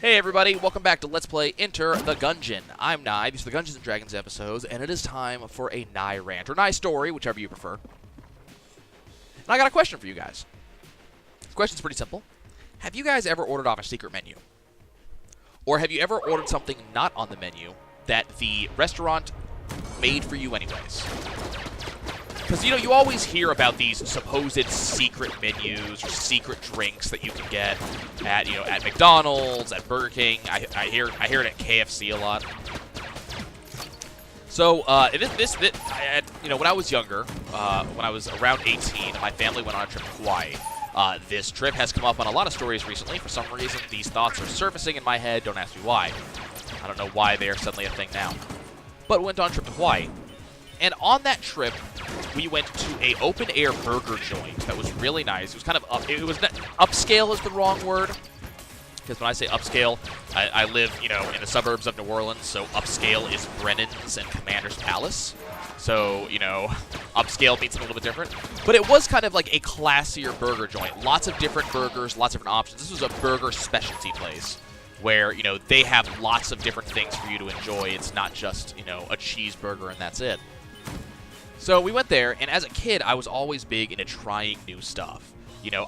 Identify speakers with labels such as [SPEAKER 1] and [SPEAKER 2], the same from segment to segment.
[SPEAKER 1] Hey everybody, welcome back to Let's Play Enter the Gungeon. I'm Nye, these are the Gungeons and Dragons episodes, and it is time for a Nye rant, or Nye story, whichever you prefer. And I got a question for you guys. The question's pretty simple. Have you guys ever ordered off a secret menu? Or have you ever ordered something not on the menu that the restaurant made for you anyways? Because, you know, you always hear about these supposed secret menus or secret drinks that you can get at, at McDonald's, at Burger King. I hear it at KFC a lot. So, when I was younger, when I was around 18, my family went on a trip to Hawaii. This trip has come up on a lot of stories recently. For some reason, these thoughts are surfacing in my head. Don't ask me why. I don't know why they are suddenly a thing now. But we went on a trip to Hawaii. And on that trip, we went to a open-air burger joint that was really nice. It was kind of upscale is the wrong word, because when I say upscale, I live, in the suburbs of New Orleans, so upscale is Brennan's and Commander's Palace. So, upscale means something a little bit different. But it was kind of like a classier burger joint. Lots of different burgers, lots of different options. This was a burger specialty place where, they have lots of different things for you to enjoy. It's not just, a cheeseburger and that's it. So we went there, and as a kid, I was always big into trying new stuff.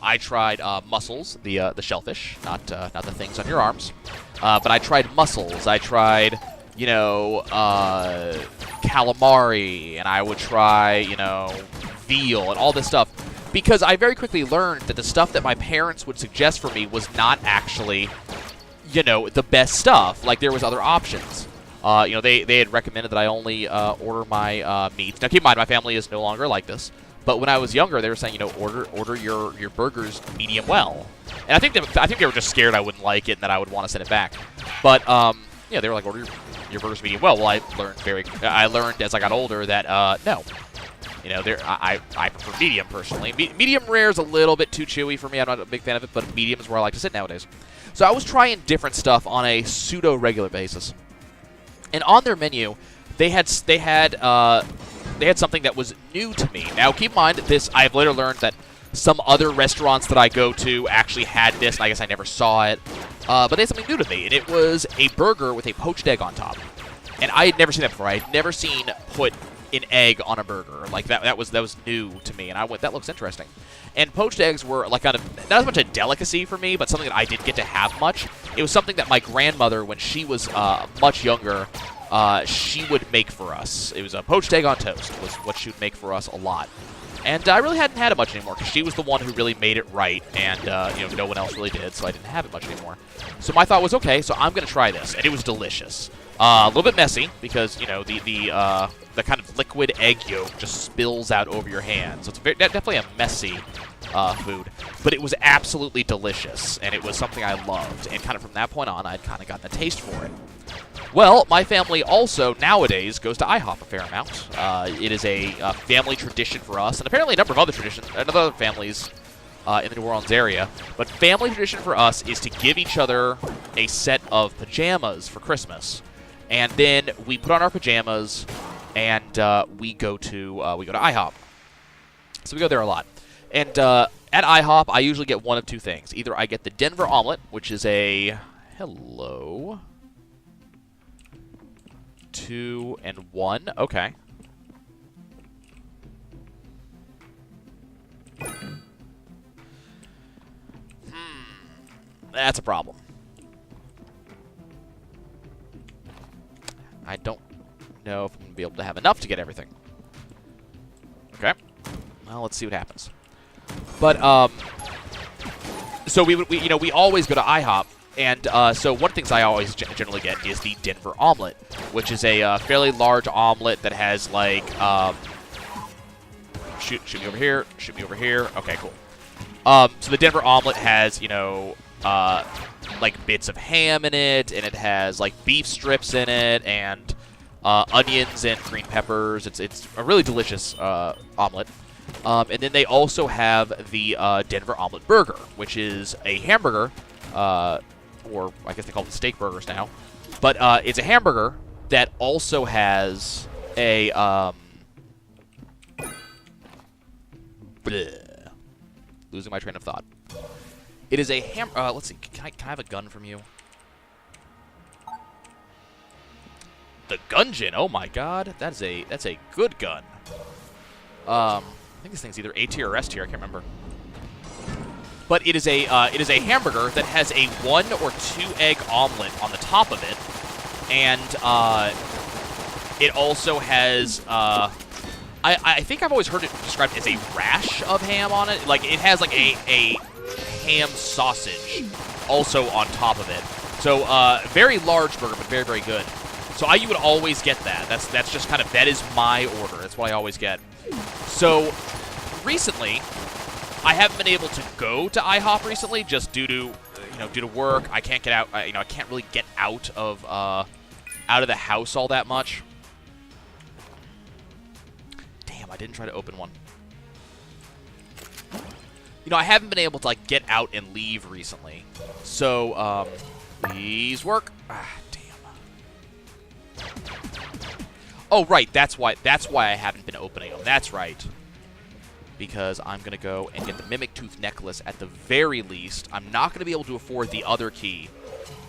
[SPEAKER 1] I tried mussels, the shellfish, not the things on your arms, but I tried mussels. I tried, calamari, and I would try, veal, and all this stuff, because I very quickly learned that the stuff that my parents would suggest for me was not actually, the best stuff. Like, there was other options. They had recommended that I only order my meats. Now, keep in mind, my family is no longer like this. But when I was younger, they were saying, order your burgers medium well. And I think they were just scared I wouldn't like it and that I would want to send it back. But they were like, order your burgers medium well. Well, I learned as I got older that no. I prefer medium personally. Medium rare is a little bit too chewy for me. I'm not a big fan of it, but medium is where I like to sit nowadays. So I was trying different stuff on a pseudo-regular basis. And on their menu, they had something that was new to me. Now, keep in mind, I've later learned that some other restaurants that I go to actually had this, and I guess I never saw it. But they had something new to me, and it was a burger with a poached egg on top. And I had never seen that before. I had never seen put an egg on a burger. Like, that was new to me, and I went, that looks interesting. And poached eggs were, like, kind of, not as much a delicacy for me, but something that I didn't get to have much. It was something that my grandmother, when she was much younger, she would make for us. It was a poached egg on toast was what she would make for us a lot. And I really hadn't had it much anymore, because she was the one who really made it right, and, no one else really did, so I didn't have it much anymore. So my thought was, okay, so I'm going to try this, and it was delicious. A little bit messy, because, the kind of liquid egg yolk just spills out over your hands. So it's definitely a messy food. But it was absolutely delicious, and it was something I loved. And kind of from that point on, I'd kind of gotten a taste for it. Well, my family also, nowadays, goes to IHOP a fair amount. It is a family tradition for us, and apparently a number of other other families in the New Orleans area. But family tradition for us is to give each other a set of pajamas for Christmas. And then we put on our pajamas, and we go to IHOP. So we go there a lot. And at IHOP, I usually get one of two things. Either I get the Denver omelet, which is a 2 and 1. Okay. That's a problem. I don't know if I'm going to be able to have enough to get everything. Okay. Well, let's see what happens. But, so we always go to IHOP, and so one of the things I always generally get is the Denver omelet, which is a fairly large omelet that has, like, shoot me over here, shoot me over here. Okay, cool. So the Denver omelet has, like bits of ham in it, and it has like beef strips in it, and onions and green peppers. It's a really delicious omelet. And then they also have the Denver omelet burger, which is a hamburger, or I guess they call them steak burgers now. But it's a hamburger that also has a losing my train of thought. It is a let's see. Can I have a gun from you? the Gungeon. Oh my god, that's a good gun. I think this thing's either A tier or S tier. I can't remember. But it is a hamburger that has a 1 or 2 egg omelet on the top of it, and it also has I think I've always heard it described as a rash of ham on it. Like, it has like a ham sausage also on top of it. So very large burger, but very, very good. So you would always get that. That's just kind of, that is my order. That's what I always get. So recently, I haven't been able to go to IHOP recently, just due to work. I can't get out. I can't really get out of the house all that much. Damn, I didn't try to open one. I haven't been able to like get out and leave recently. So please work. Ah, damn. Oh right, that's why I haven't been opening them. That's right. Because I'm going to go and get the Mimic Tooth Necklace at the very least. I'm not going to be able to afford the other key.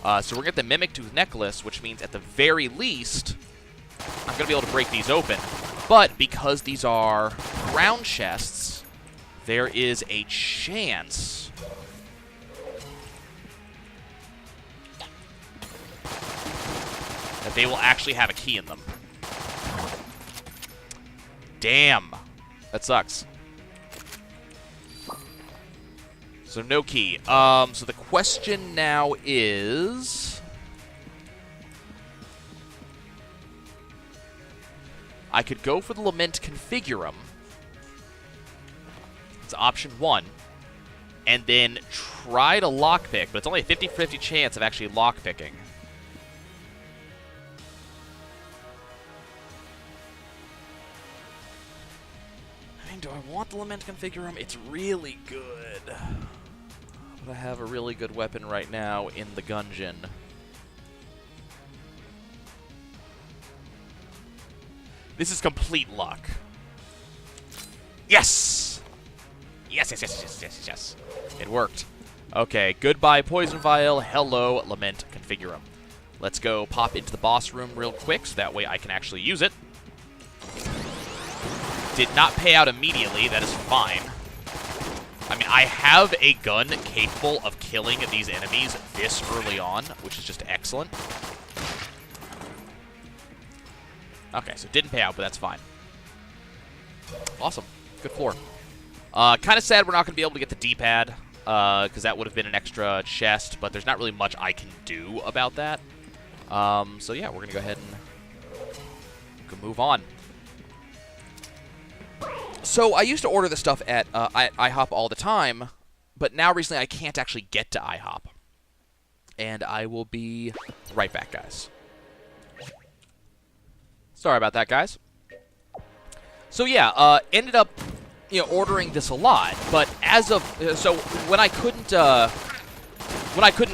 [SPEAKER 1] So we're going to get the Mimic Tooth Necklace, which means at the very least, I'm going to be able to break these open. But because these are ground chests, there is a chance that they will actually have a key in them. Damn. That sucks. So no key. So the question now is, I could go for the Lament Configurum. It's option 1. And then try to lockpick, but it's only a 50-50 chance of actually lockpicking. I mean, do I want the Lament Configurum? It's really good. But I have a really good weapon right now in the Gungeon. This is complete luck. Yes! Yes, yes, yes, yes, yes, yes. It worked. Okay, goodbye Poison Vial. Hello, Lament Configurum. Let's go pop into the boss room real quick so that way I can actually use it. Did not pay out immediately. That is fine. I mean, I have a gun capable of killing these enemies this early on, which is just excellent. Okay, so it didn't pay out, but that's fine. Awesome. Good floor. Kind of sad we're not going to be able to get the D-pad, because that would have been an extra chest, but there's not really much I can do about that. So yeah, we're going to go ahead and move on. So I used to order this stuff at IHOP all the time, but now recently I can't actually get to IHOP. And I will be right back, guys. Sorry about that, guys. So yeah, ended up ordering this a lot, but as of so when I couldn't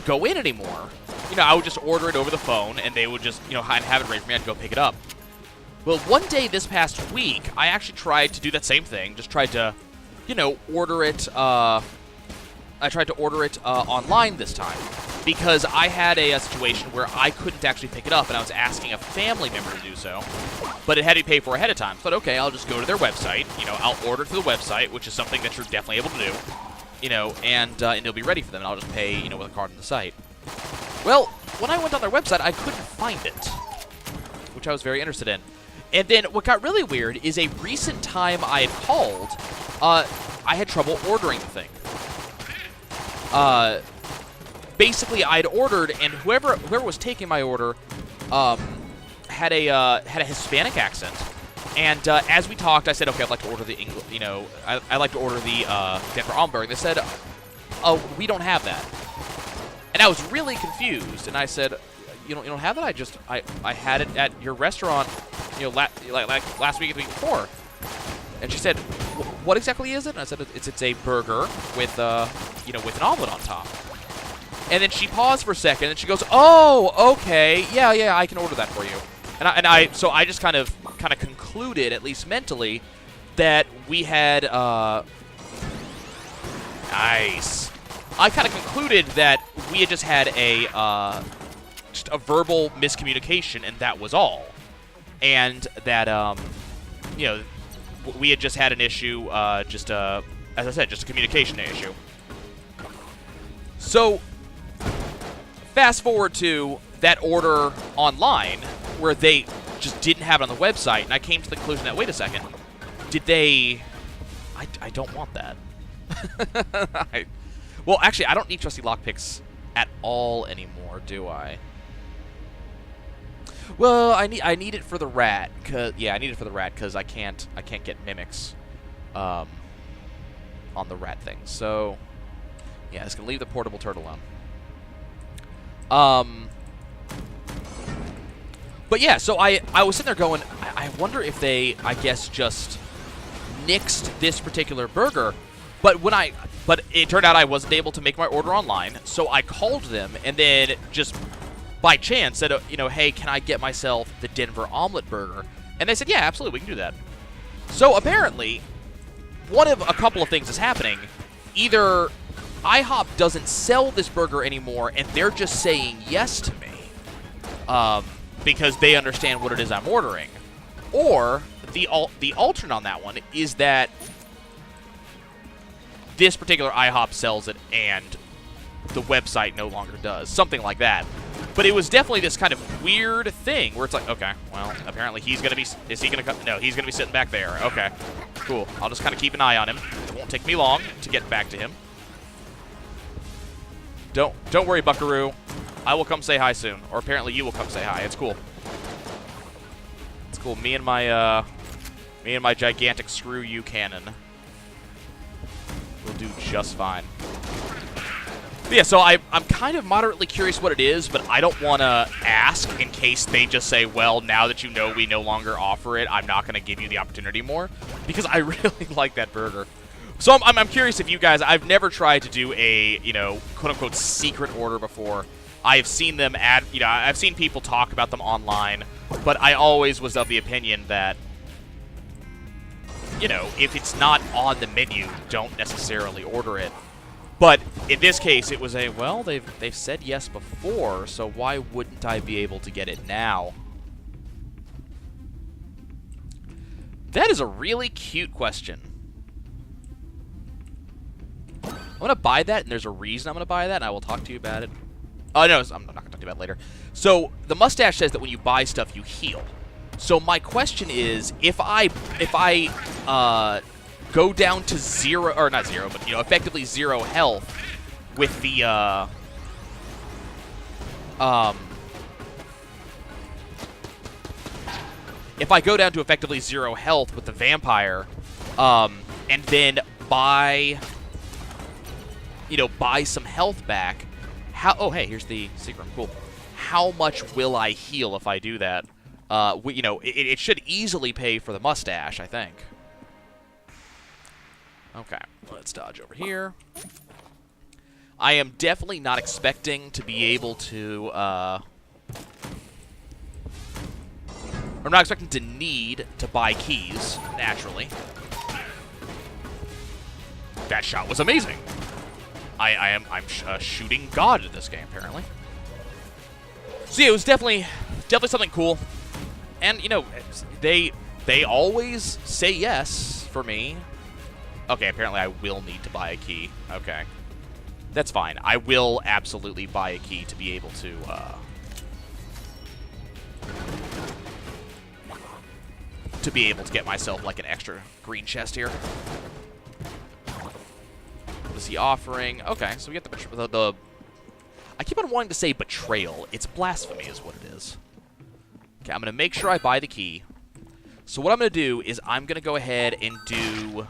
[SPEAKER 1] go in anymore, I would just order it over the phone, and they would just have it ready for me. I'd go pick it up. Well, one day this past week, I actually tried to do that same thing. Just tried to, order it. I tried to order it online this time because I had a situation where I couldn't actually pick it up, and I was asking a family member to do so, but it had to be paid for ahead of time. So I thought, okay, I'll just go to their website. I'll order through the website, which is something that you're definitely able to do. And it'll be ready for them, and I'll just pay, with a card on the site. Well, when I went on their website, I couldn't find it, which I was very interested in. And then what got really weird is a recent time I had called, I had trouble ordering the thing. Basically, I had ordered, and whoever was taking my order had a Hispanic accent. And as we talked, I said, okay, I'd like to order the English, I'd like to order the Denver Almberg. And they said, oh, we don't have that. And I was really confused, and I said, you don't have that? I had it at your restaurant, like last week or the week before. And she said, what exactly is it? And I said, it's a burger with with an omelet on top. And then she paused for a second, and she goes, oh, okay, yeah, I can order that for you. So I just kind of concluded, at least mentally, that we had nice. I kind of concluded that we had just had a verbal miscommunication, and that was all. and that, you know, we had just had an issue, as I said, just a communication issue. So, fast forward to that order online, where they just didn't have it on the website, and I came to the conclusion that, wait a second, did they... I don't want that. Well, actually, I don't need trusty lockpicks at all anymore, do I? Well, I need it for the rat. Yeah, I need it for the rat because I can't get mimics on the rat thing. So yeah, it's gonna leave the portable turtle alone. But yeah, so I was sitting there going, I wonder if they, I guess, just nixed this particular burger. But it turned out I wasn't able to make my order online, so I called them and then just by chance said, you know, hey, can I get myself the Denver omelet burger? And they said, yeah, absolutely, we can do that. So apparently, one of a couple of things is happening. Either IHOP doesn't sell this burger anymore, and they're just saying yes to me because they understand what it is I'm ordering, or the alternate on that one is that this particular IHOP sells it and the website no longer does. Something like that. But it was definitely this kind of weird thing where it's like, okay, well, apparently he's going to be... Is he going to come? No, he's going to be sitting back there. Okay, cool. I'll just kind of keep an eye on him. It won't take me long to get back to him. Don't worry, Buckaroo. I will come say hi soon. Or apparently you will come say hi. It's cool. It's cool. Me and my gigantic screw you cannon will do just fine. But yeah, so I'm kind of moderately curious what it is, but I don't want to ask in case they just say, well, now that you know we no longer offer it, I'm not going to give you the opportunity more, because I really like that burger. So I'm curious if you guys, I've never tried to do a, you know, quote-unquote secret order before. I've seen them I've seen people talk about them online, but I always was of the opinion that, you know, if it's not on the menu, don't necessarily order it. But in this case, it was a, well, they've said yes before, so why wouldn't I be able to get it now? That is a really cute question. I'm going to buy that, and there's a reason I'm going to buy that, and I will talk to you about it. Oh, no, I'm not going to talk to you about it later. So, the mustache says that when you buy stuff, you heal. So, my question is, if I go down to zero, or not zero, but, you know, effectively zero health with the, if I go down to effectively zero health with the vampire, and then buy some health back, oh, hey, here's the secret, cool. How much will I heal if I do that? You know, it should easily pay for the mustache, I think. Okay, let's dodge over here. I am definitely not expecting to be able to, I'm not expecting to need to buy keys, naturally. That shot was amazing. I'm shooting God in this game, apparently. So yeah, it was definitely something cool. And, you know, they always say yes for me. Okay, apparently I will need to buy a key. Okay. That's fine. I will absolutely buy a key to be able to get myself, like, an extra green chest here. What is he offering? Okay, so we get the I keep on wanting to say betrayal. It's blasphemy is what it is. Okay, I'm going to make sure I buy the key. So what I'm going to do is I'm going to go ahead and do...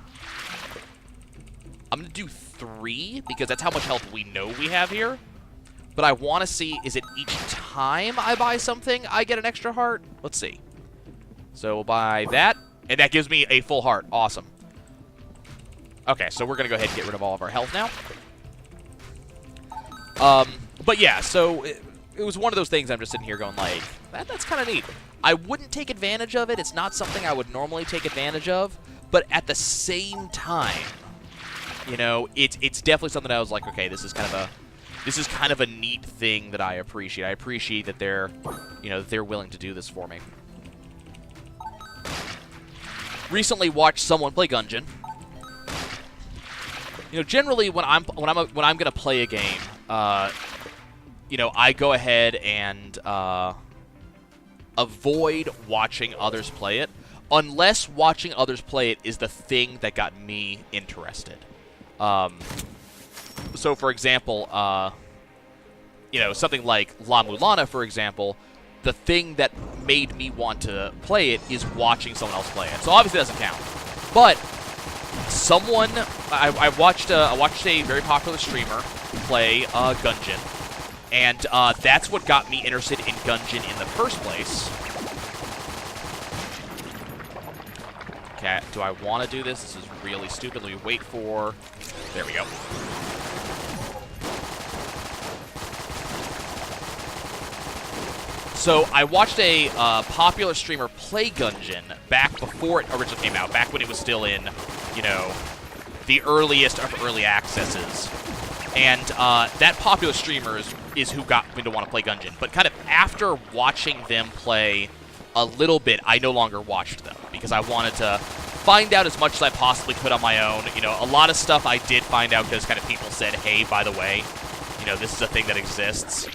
[SPEAKER 1] I'm going to do 3, because that's how much health we know we have here. But I want to see, is it each time I buy something, I get an extra heart? Let's see. So we'll buy that, and that gives me a full heart. Awesome. Okay, so we're going to go ahead and get rid of all of our health now. But yeah, so it was one of those things I'm just sitting here going like, that's kind of neat. I wouldn't take advantage of it. It's not something I would normally take advantage of. But at the same time... You know, it's definitely something I was like, okay, this is kind of a neat thing that I appreciate. I appreciate that they're willing to do this for me. recently watched someone play Gungeon. You know, generally when I'm gonna play a game, you know, I go ahead and avoid watching others play it, unless watching others play it is the thing that got me interested. So, for example, you know, something like La Mulana, for example, the thing that made me want to play it is watching someone else play it. So obviously it doesn't count. But someone, I watched a very popular streamer play Gungeon, and that's what got me interested in Gungeon in the first place. Okay, do I want to do this? This is really stupid. Let me wait for... There we go. So I watched a popular streamer play Gungeon back before it originally came out, back when it was still in, you know, the earliest of early accesses. And that popular streamer is who got me to want to play Gungeon. But kind of after watching them play a little bit, I no longer watched them because I wanted to find out as much as I possibly could on my own. You know, a lot of stuff I did find out because kind of people said, hey, by the way, you know, this is a thing that exists.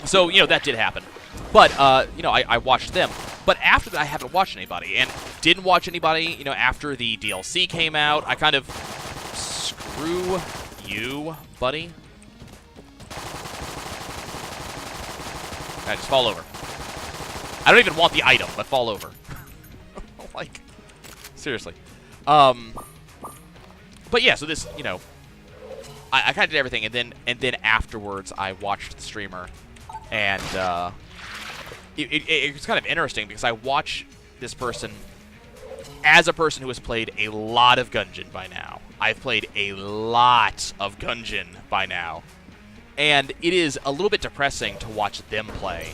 [SPEAKER 1] So, you know, that did happen. But, you know, I watched them. But after that, I haven't watched anybody. And didn't watch anybody, you know, after the DLC came out. I kind of... Screw you, buddy. Alright, just fall over. I don't even want the item, but fall over. Like, seriously. But yeah, so this, you know... I kind of did everything, and then afterwards, I watched the streamer. And it was kind of interesting because I watch this person as a person who has played a lot of Gungeon by now. I've played a lot of Gungeon by now. And it is a little bit depressing to watch them play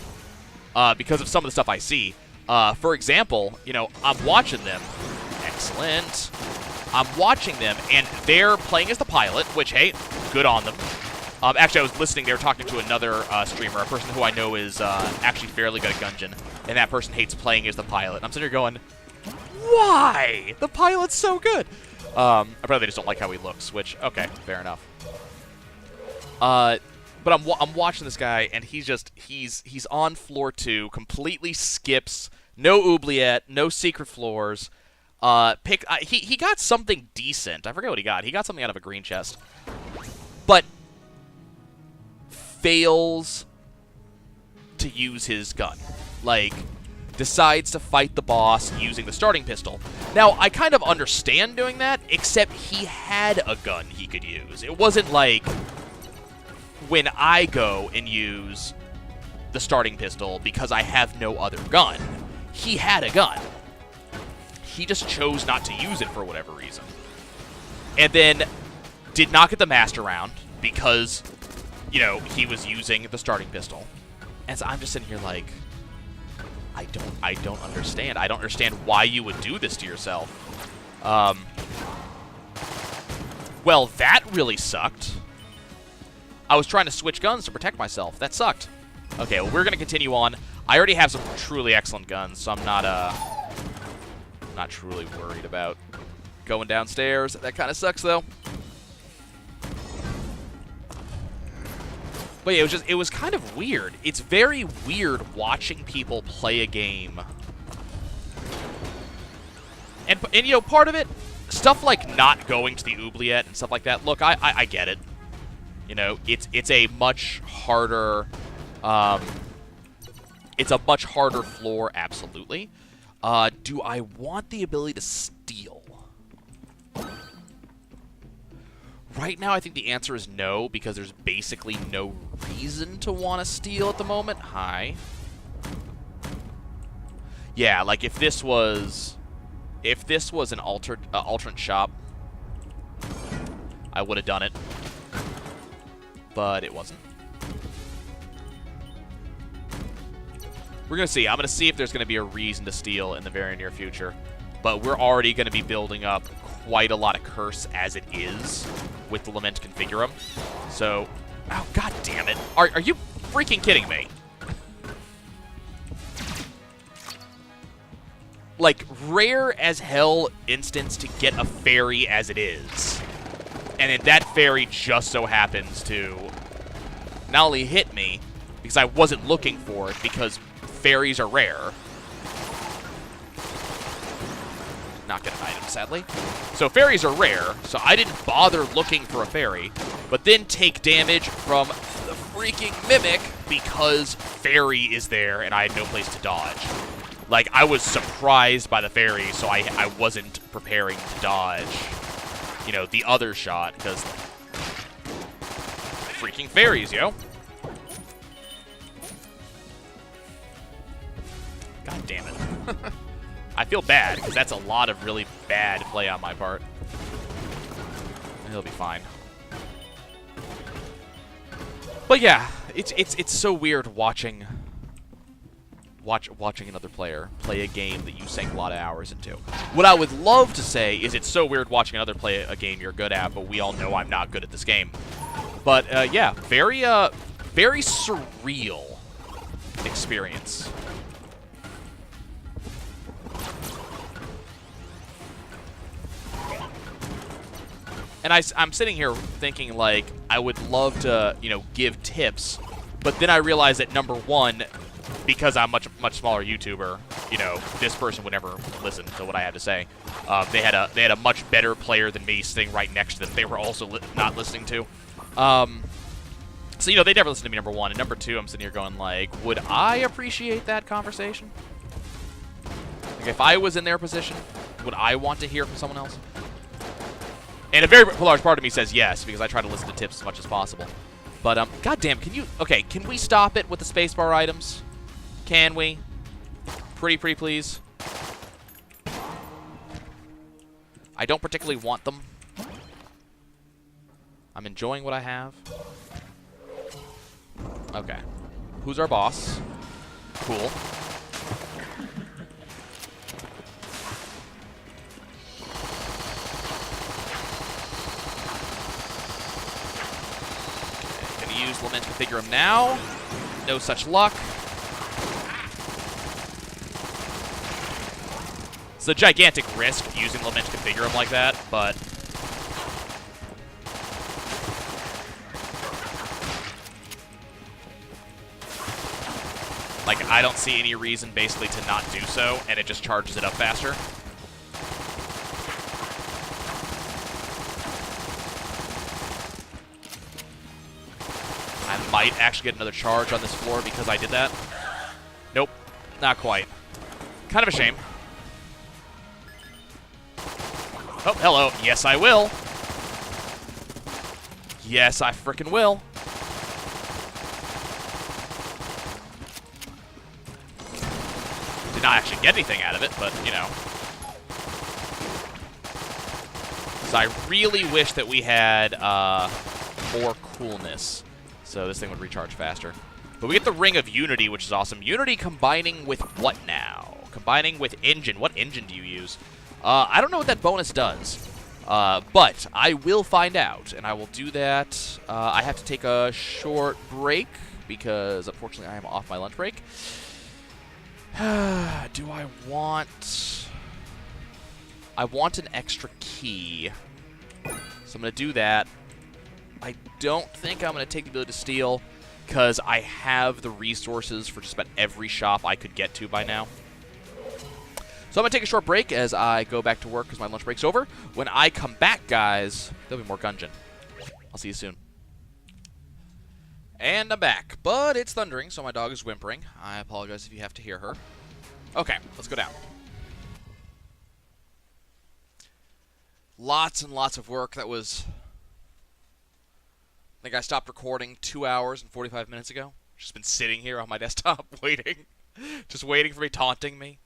[SPEAKER 1] because of some of the stuff I see. For example, you know, I'm watching them. Excellent. I'm watching them, and they're playing as the pilot, which, hey, good on them. Actually, I was listening. They were talking to another streamer, a person who I know is actually fairly good at Gungeon, and that person hates playing as the pilot. And I'm sitting here going, why? The pilot's so good. Apparently they just don't like how he looks, which, okay, fair enough. But I'm watching this guy, and he's on floor 2, completely skips, no oubliette, no secret floors. He got something decent. I forget what he got. He got something out of a green chest. But fails to use his gun. Like, decides to fight the boss using the starting pistol. Now, I kind of understand doing that, except he had a gun he could use. It wasn't like when I go and use the starting pistol because I have no other gun. He had a gun. He just chose not to use it for whatever reason. And then did not get the master round because, you know, he was using the starting pistol. And so I'm just sitting here like, I don't understand. I don't understand why you would do this to yourself. Well, that really sucked. I was trying to switch guns to protect myself. That sucked. Okay, well, we're going to continue on. I already have some truly excellent guns, so I'm not truly worried about going downstairs. That kind of sucks, though. But yeah, it was kind of weird. It's very weird watching people play a game. And you know, part of it, stuff like not going to the oubliette and stuff like that. Look, I get it. You know, it's a much harder it's a much harder floor, absolutely. Do I want the ability to steal? Right now, I think the answer is no, because there's basically no reason to want to steal at the moment. Hi. Yeah, like if this was an alternate shop, I would have done it, but it wasn't. We're gonna see. I'm gonna see if there's gonna be a reason to steal in the very near future, but we're already gonna be building up quite a lot of curse as it is with the Lament Configurum. So, oh, god damn it. Are you freaking kidding me? like, rare as hell instance to get a fairy as it is. And then that fairy just so happens to not only hit me, because I wasn't looking for it, because fairies are rare. Not get an item, sadly. So fairies are rare, so I didn't bother looking for a fairy, but then take damage from the freaking Mimic because fairy is there and I had no place to dodge. Like, I was surprised by the fairy, so I wasn't preparing to dodge, you know, the other shot, because freaking fairies, yo. God damn it. I feel bad, because that's a lot of really bad play on my part. He'll be fine. But yeah, it's so weird watching another player play a game that you sank a lot of hours into. What I would love to say is it's so weird watching another play a game you're good at, but we all know I'm not good at this game. But yeah, very surreal experience. And I'm sitting here thinking, like, I would love to, you know, give tips, but then I realize that, number one, because I'm much smaller YouTuber, you know, this person would never listen to what I had to say. They had a much better player than me sitting right next to them. They were also not listening to. So, you know, they never listened to me, number one. And number two, I'm sitting here going, like, would I appreciate that conversation? Like, if I was in their position, would I want to hear from someone else? And a very large part of me says yes, because I try to listen to tips as much as possible. But, goddamn, can we stop it with the spacebar items? Can we? Pretty please. I don't particularly want them. I'm enjoying what I have. Okay. Who's our boss? Cool. Use Lament Configure him now. No such luck. It's a gigantic risk using Lament Configure him like that, but like, I don't see any reason basically to not do so, and it just charges it up faster. I might actually get another charge on this floor because I did that. Nope, not quite. Kind of a shame. Oh, hello. Yes, I will. Yes, I frickin' will. Did not actually get anything out of it, but, you know. So I really wish that we had more coolness, so this thing would recharge faster. But we get the Ring of Unity, which is awesome. Unity combining with what now? Combining with engine. What engine do you use? I don't know what that bonus does, but I will find out, and I will do that. I have to take a short break because, unfortunately, I am off my lunch break. Do I want... I want an extra key, so I'm going to do that. I don't think I'm going to take the ability to steal because I have the resources for just about every shop I could get to by now. So I'm going to take a short break as I go back to work because my lunch break's over. When I come back, guys, there'll be more Gungeon. I'll see you soon. And I'm back, but it's thundering, so my dog is whimpering. I apologize if you have to hear her. Okay, let's go down. Lots and lots of work. That was... I think I stopped recording 2 hours and 45 minutes ago. Just been sitting here on my desktop waiting. Just waiting for me, taunting me.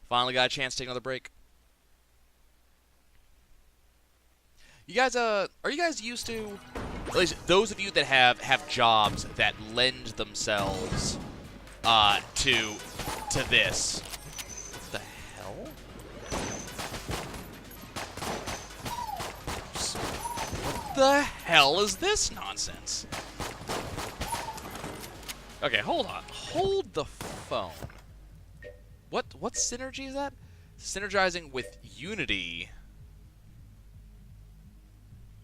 [SPEAKER 1] Finally got a chance to take another break. You guys, are you guys used to, at least those of you that have jobs that lend themselves to this? What the hell? What the hell is this nonsense? Okay, hold on. Hold the phone. What synergy is that? Synergizing with Unity.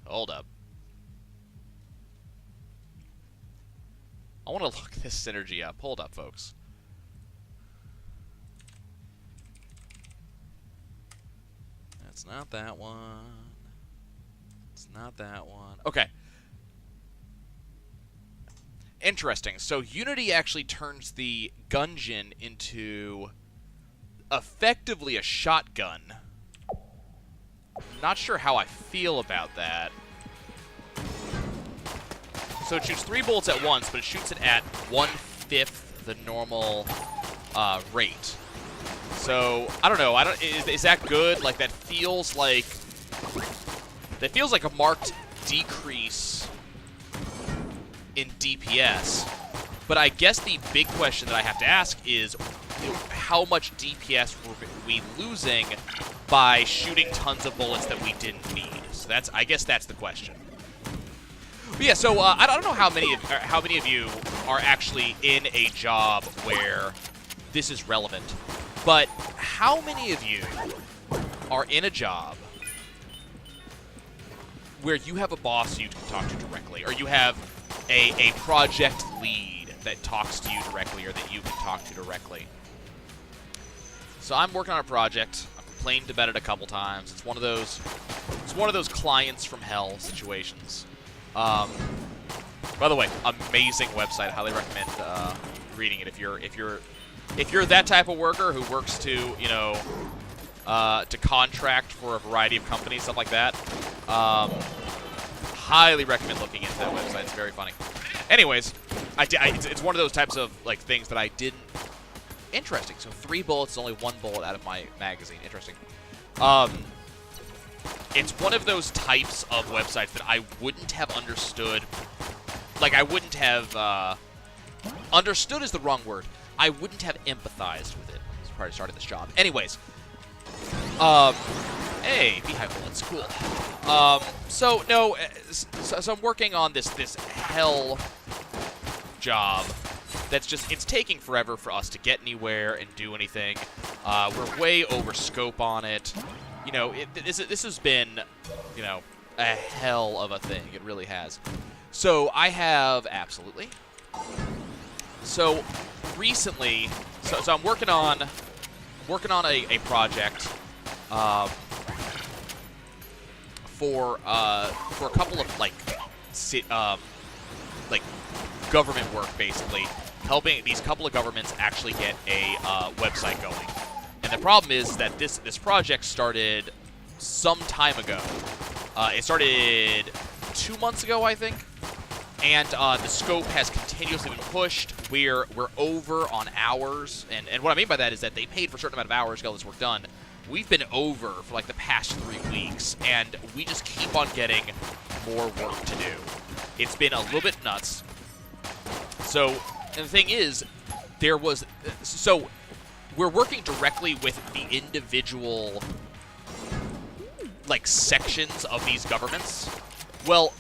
[SPEAKER 1] Hold up. I want to look this synergy up. Hold up, folks. That's not that one. It's not that one. Okay. Interesting. So Unity actually turns the Gungeon into effectively a shotgun. Not sure how I feel about that. So it shoots 3 bullets at once, but it shoots it at 1/5 the normal rate. So I don't know. Is that good? Like that feels like a marked decrease in DPS. But I guess the big question that I have to ask is, how much DPS were we losing by shooting tons of bullets that we didn't need? So I guess that's the question. But yeah, so I don't know how many of you are actually in a job where this is relevant, but how many of you are in a job where you have a boss you can talk to directly, or you have a project lead that talks to you directly, or that you can talk to directly? So I'm working on a project. I've complained about it a couple times. It's one of those clients from hell situations. By the way, amazing website. Highly recommend reading it if you're that type of worker who works to to contract for a variety of companies, stuff like that. Highly recommend looking into that website. It's very funny. Anyways, it's one of those types of like things that I didn't. Interesting. So 3 bullets, only 1 bullet out of my magazine. Interesting. It's one of those types of websites that I wouldn't have understood. Like, I wouldn't have... understood is the wrong word. I wouldn't have empathized with it as part of starting this job. Anyways. Hey, beehive bullets. Cool. So I'm working on this hell job that's just... It's taking forever for us to get anywhere and do anything. We're way over scope on it. You know, this has been, a hell of a thing. It really has. So I have, absolutely. So recently, so I'm working on a project for a couple of like government work, basically helping these couple of governments actually get a website going. And the problem is that this project started some time ago. It started 2 months ago, I think. And the scope has continuously been pushed. We're over on hours. And what I mean by that is that they paid for a certain amount of hours to get all this work done. We've been over for like the past 3 weeks. And we just keep on getting more work to do. It's been a little bit nuts. So, and the thing is, we're working directly with the individual, like, sections of these governments. Well,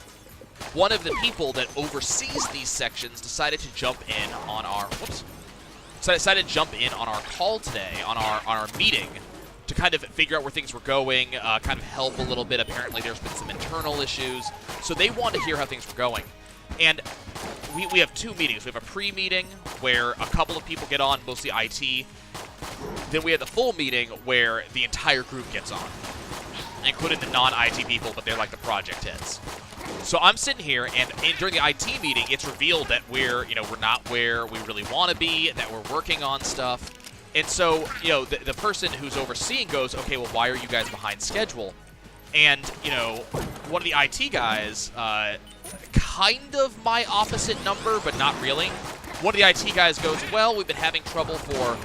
[SPEAKER 1] one of the people that oversees these sections decided to jump in on our call today, on our meeting, to kind of figure out where things were going, kind of help a little bit. Apparently, there's been some internal issues, so they wanted to hear how things were going. And we have 2 meetings. We have a pre-meeting where a couple of people get on, mostly IT. Then we have the full meeting where the entire group gets on, including the non-IT people, but they're like the project heads. So I'm sitting here, and during the IT meeting, it's revealed that we're not where we really want to be, that we're working on stuff. And so, the person who's overseeing goes, okay, well, why are you guys behind schedule? And, one of the IT guys, kind of my opposite number, but not really. One of the IT guys goes, well, we've been having trouble for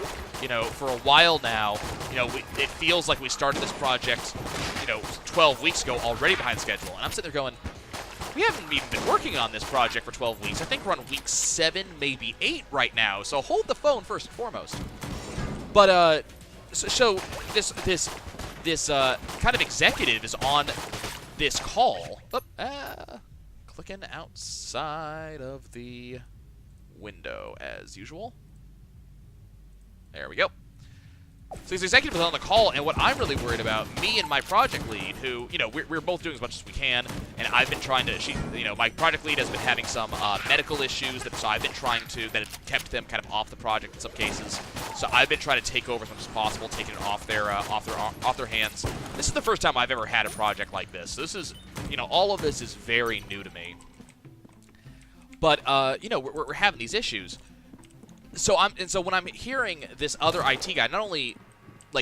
[SPEAKER 1] a while now. It feels like we started this project, 12 weeks ago, already behind schedule. And I'm sitting there going, we haven't even been working on this project for 12 weeks. I think we're on week 7, maybe 8 right now. So hold the phone first and foremost. But so this kind of executive is on this call. Clicking outside of the window as usual. There we go. So his executive was on the call, and what I'm really worried about, me and my project lead, who, we're both doing as much as we can, and I've been trying to, my project lead has been having some medical issues, so I've been trying to, that have kept them kind of off the project in some cases. So I've been trying to take over as much as possible, taking it off their hands. This is the first time I've ever had a project like this. So this is, all of this is very new to me. But, we're having these issues. So when I'm hearing this other IT guy, not only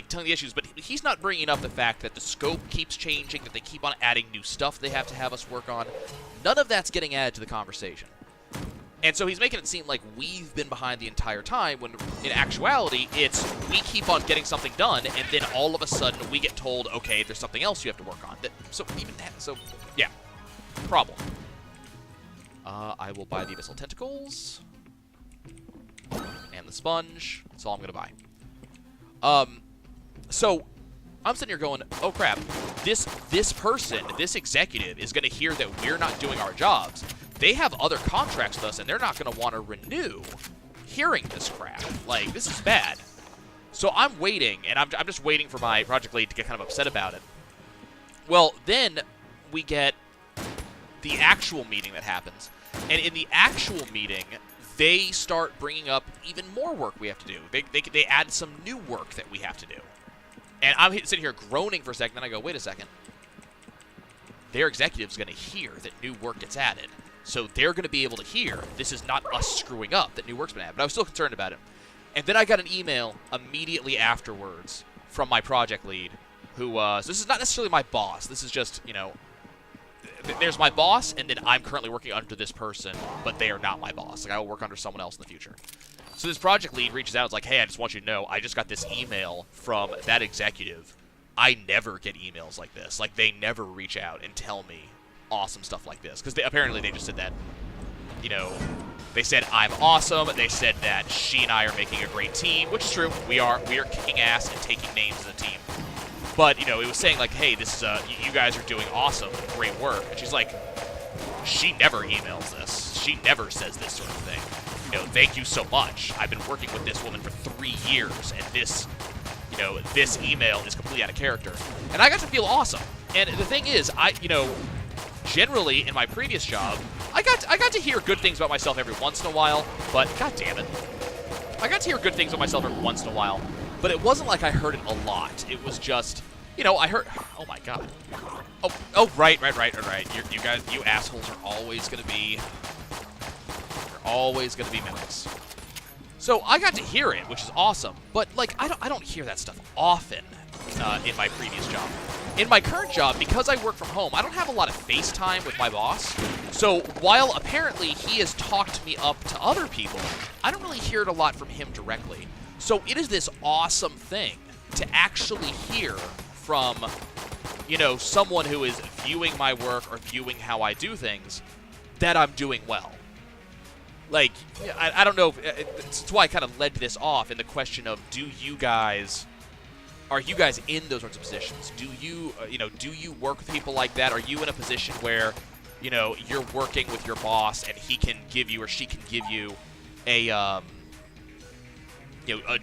[SPEAKER 1] telling the issues, but he's not bringing up the fact that the scope keeps changing, that they keep on adding new stuff they have to have us work on. None of that's getting added to the conversation. And so he's making it seem like we've been behind the entire time, when in actuality, it's we keep on getting something done, and then all of a sudden we get told, okay, there's something else you have to work on. Yeah, problem. I will buy the Abyssal Tentacles. And the sponge. That's all I'm going to buy. So, I'm sitting here going, oh crap, this person, this executive, is going to hear that we're not doing our jobs. They have other contracts with us, and they're not going to want to renew hearing this crap. This is bad. So I'm waiting, and I'm just waiting for my project lead to get kind of upset about it. Well, then we get the actual meeting that happens. And in the actual meeting, they start bringing up even more work we have to do. They add some new work that we have to do. And I'm sitting here groaning for a second, then I go, wait a second. Their executive's going to hear that new work gets added. So they're going to be able to hear this is not us screwing up that new work's been added. But I was still concerned about it. And then I got an email immediately afterwards from my project lead, who was, this is not necessarily my boss. This is just, there's my boss, and then I'm currently working under this person, but they are not my boss. I will work under someone else in the future. So this project lead reaches out, it's like, hey, I just want you to know, I just got this email from that executive. I never get emails like this. They never reach out and tell me awesome stuff like this. Because apparently they just said that, they said I'm awesome. They said that she and I are making a great team, which is true. We are kicking ass and taking names as a team. But, it was saying, hey, this is, you guys are doing awesome, great work. And she's like, she never emails this. She never says this sort of thing. Thank you so much. I've been working with this woman for 3 years, and this, this email is completely out of character. And I got to feel awesome. And the thing is, generally in my previous job, I got to hear good things about myself every once in a while, but god damn it. I got to hear good things about myself every once in a while, but it wasn't like I heard it a lot. It was just, I heard, oh my god. Oh, right. You guys, you assholes are always going to be, mimics. So I got to hear it, which is awesome, but I don't hear that stuff often in my previous job. In my current job, because I work from home, I don't have a lot of face time with my boss. So while apparently he has talked me up to other people, I don't really hear it a lot from him directly. So it is this awesome thing to actually hear from, someone who is viewing my work or viewing how I do things, that I'm doing well. I don't know, it's why I kind of led this off in the question of, are you guys in those sorts of positions? Do you, do you work with people like that? Are you in a position where, you're working with your boss and he can give you or she can give you a, a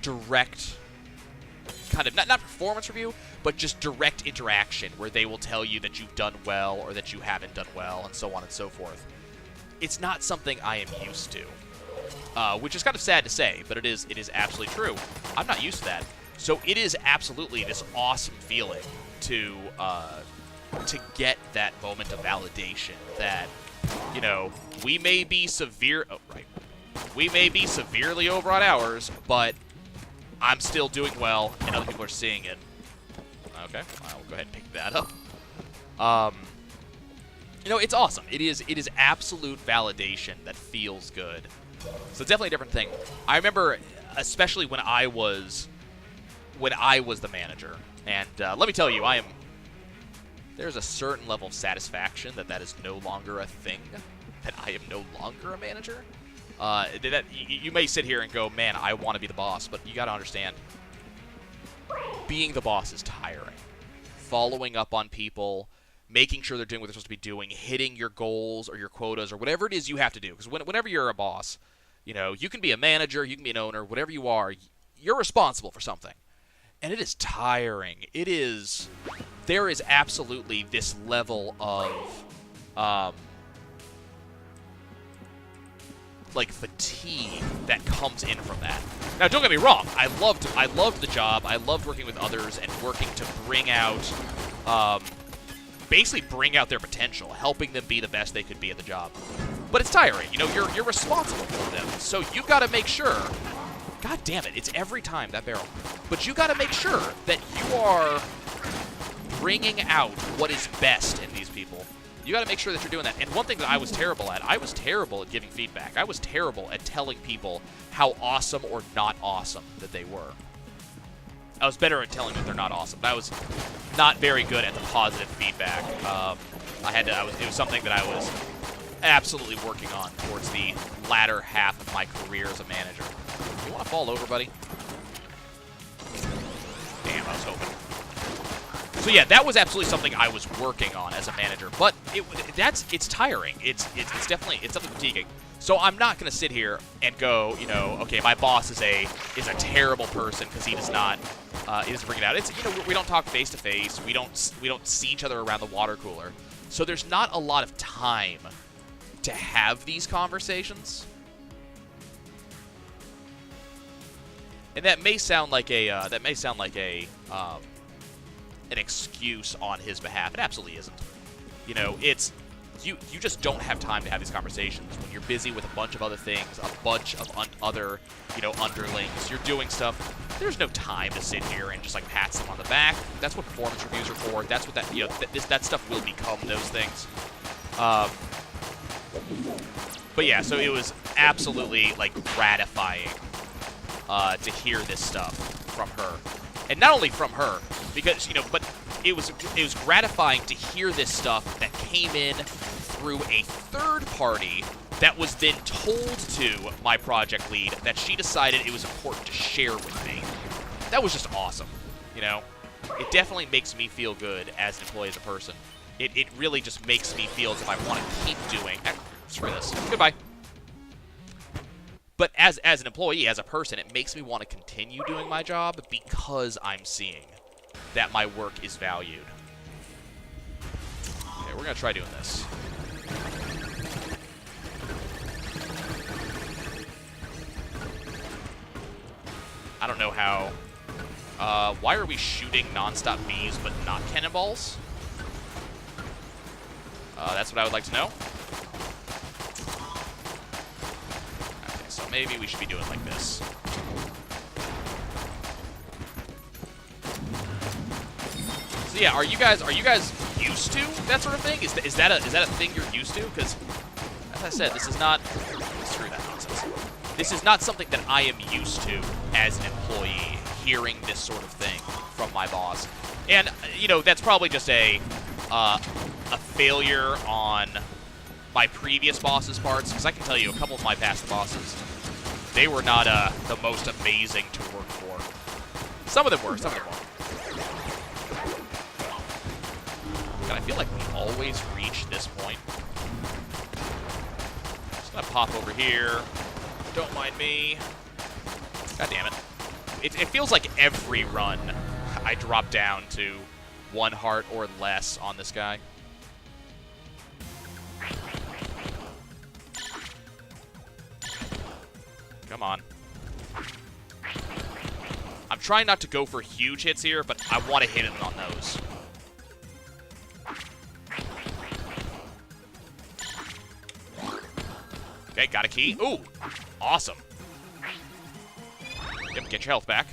[SPEAKER 1] direct kind of, not performance review, but just direct interaction where they will tell you that you've done well or that you haven't done well and so on and so forth. It's not something I am used to, which is kind of sad to say, but it is absolutely true. I'm not used to that. So it is absolutely this awesome feeling to get that moment of validation that, we may be we may be severely over on hours, but I'm still doing well, and other people are seeing it. Okay, I'll go ahead and pick that up. It's awesome. It is absolute validation that feels good. So it's definitely a different thing. I remember, especially when I was the manager, and let me tell you, there's a certain level of satisfaction that is no longer a thing, that I am no longer a manager. You may sit here and go, man, I want to be the boss, but you got to understand, being the boss is tiring. Following up on people, making sure they're doing what they're supposed to be doing, hitting your goals or your quotas or whatever it is you have to do. Because whenever you're a boss, you can be a manager, you can be an owner, whatever you are, you're responsible for something. And it is tiring. It is... There is absolutely this level of, like, fatigue that comes in from that. Now, don't get me wrong. I loved the job. I loved working with others and working to bring out, basically bring out their potential, helping them be the best they could be at the job. But it's tiring. You know, you're responsible for them, so you got to make sure. God damn it! It's every time that barrel. But you got to make sure that you are bringing out what is best in these people. You got to make sure that you're doing that. And one thing that I was terrible at giving feedback. I was terrible at telling people how awesome or not awesome that they were. I was better at telling them they're not awesome, but I was not very good at the positive feedback. It was something that I was absolutely working on towards the latter half of my career as a manager. You want to fall over, buddy? Damn, I was hoping. So yeah, that was absolutely something I was working on as a manager, but it's tiring. It's definitely something fatiguing. So I'm not going to sit here and go, you know, okay, my boss is a terrible person because he doesn't bring it out. It's, you know, we don't talk face to face. We don't see each other around the water cooler. So there's not a lot of time to have these conversations. And that may sound like an excuse on his behalf. It absolutely isn't. You know, it's you just don't have time to have these conversations when you're busy with a bunch of other things, a bunch of other, you know, underlings. You're doing stuff. There's no time to sit here and just like pat them on the back. That's what performance reviews are for. That's what that, you know, that stuff will become those things. But yeah, so it was absolutely like gratifying to hear this stuff from her. And not only from her, because, you know, but it was gratifying to hear this stuff that came in through a third party that was then told to my project lead that she decided it was important to share with me. That was just awesome, you know? It definitely makes me feel good as an employee, as a person. It really just makes me feel as if I want to keep doing... Screw this. Goodbye. But as an employee, as a person, it makes me want to continue doing my job because I'm seeing that my work is valued. Okay, we're going to try doing this. I don't know how... why are we shooting non-stop bees but not cannonballs? That's what I would like to know. So maybe we should be doing like this. So yeah, are you guys used to that sort of thing? Is that a thing you're used to? Because as I said, this is not screw that nonsense. This is not something that I am used to as an employee, hearing this sort of thing from my boss. And you know, that's probably just a failure on my previous boss's parts, because I can tell you a couple of my past bosses, they were not the most amazing to work for. Some of them were, some of them weren't. God, I feel like we always reach this point. Just gonna pop over here. Don't mind me. God damn it. It feels like every run I drop down to 1 heart or less on this guy. Come on. I'm trying not to go for huge hits here, but I want to hit him on those. Okay, got a key. Ooh, awesome. Yep, get your health back.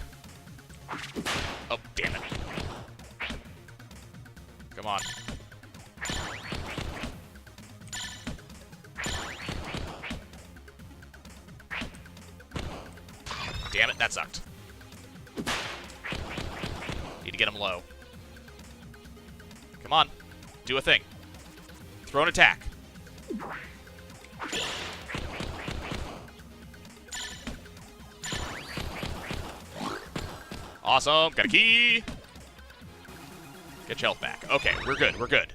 [SPEAKER 1] Oh, damn it. Come on. Damn it, that sucked. Need to get him low. Come on. Do a thing. Throw an attack. Awesome. Got a key. Get your health back. Okay, we're good. We're good.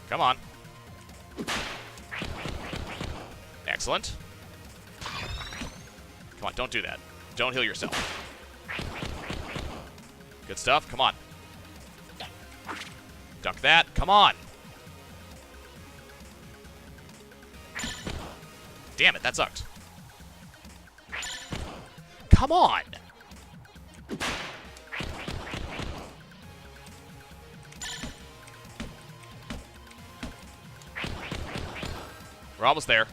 [SPEAKER 1] Come on. Excellent. Come on, don't do that. Don't heal yourself. Good stuff. Come on. Duck that. Come on. Damn it, that sucked. Come on. We're almost there.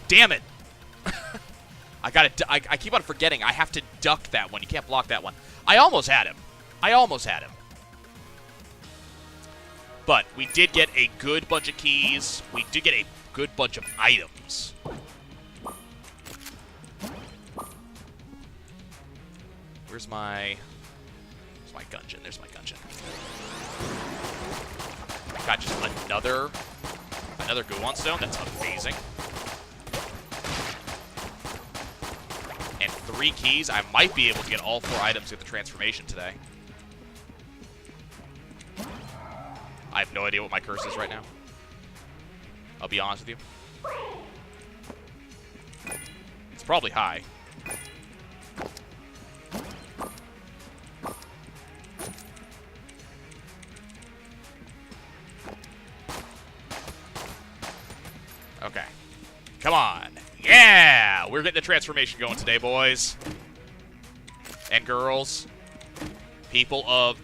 [SPEAKER 1] Damn it. I keep on forgetting. I have to duck that one. You can't block that one. I almost had him. But we did get a good bunch of keys. We did get a good bunch of items. Where's my Gungeon? There's my Gungeon. Got just another Guon stone. That's amazing. And 3 keys. I might be able to get all 4 items with the transformation today. I have no idea what my curse is right now. I'll be honest with you. It's probably high. Okay. Come on. Yeah! We're getting the transformation going today, boys. And girls. People of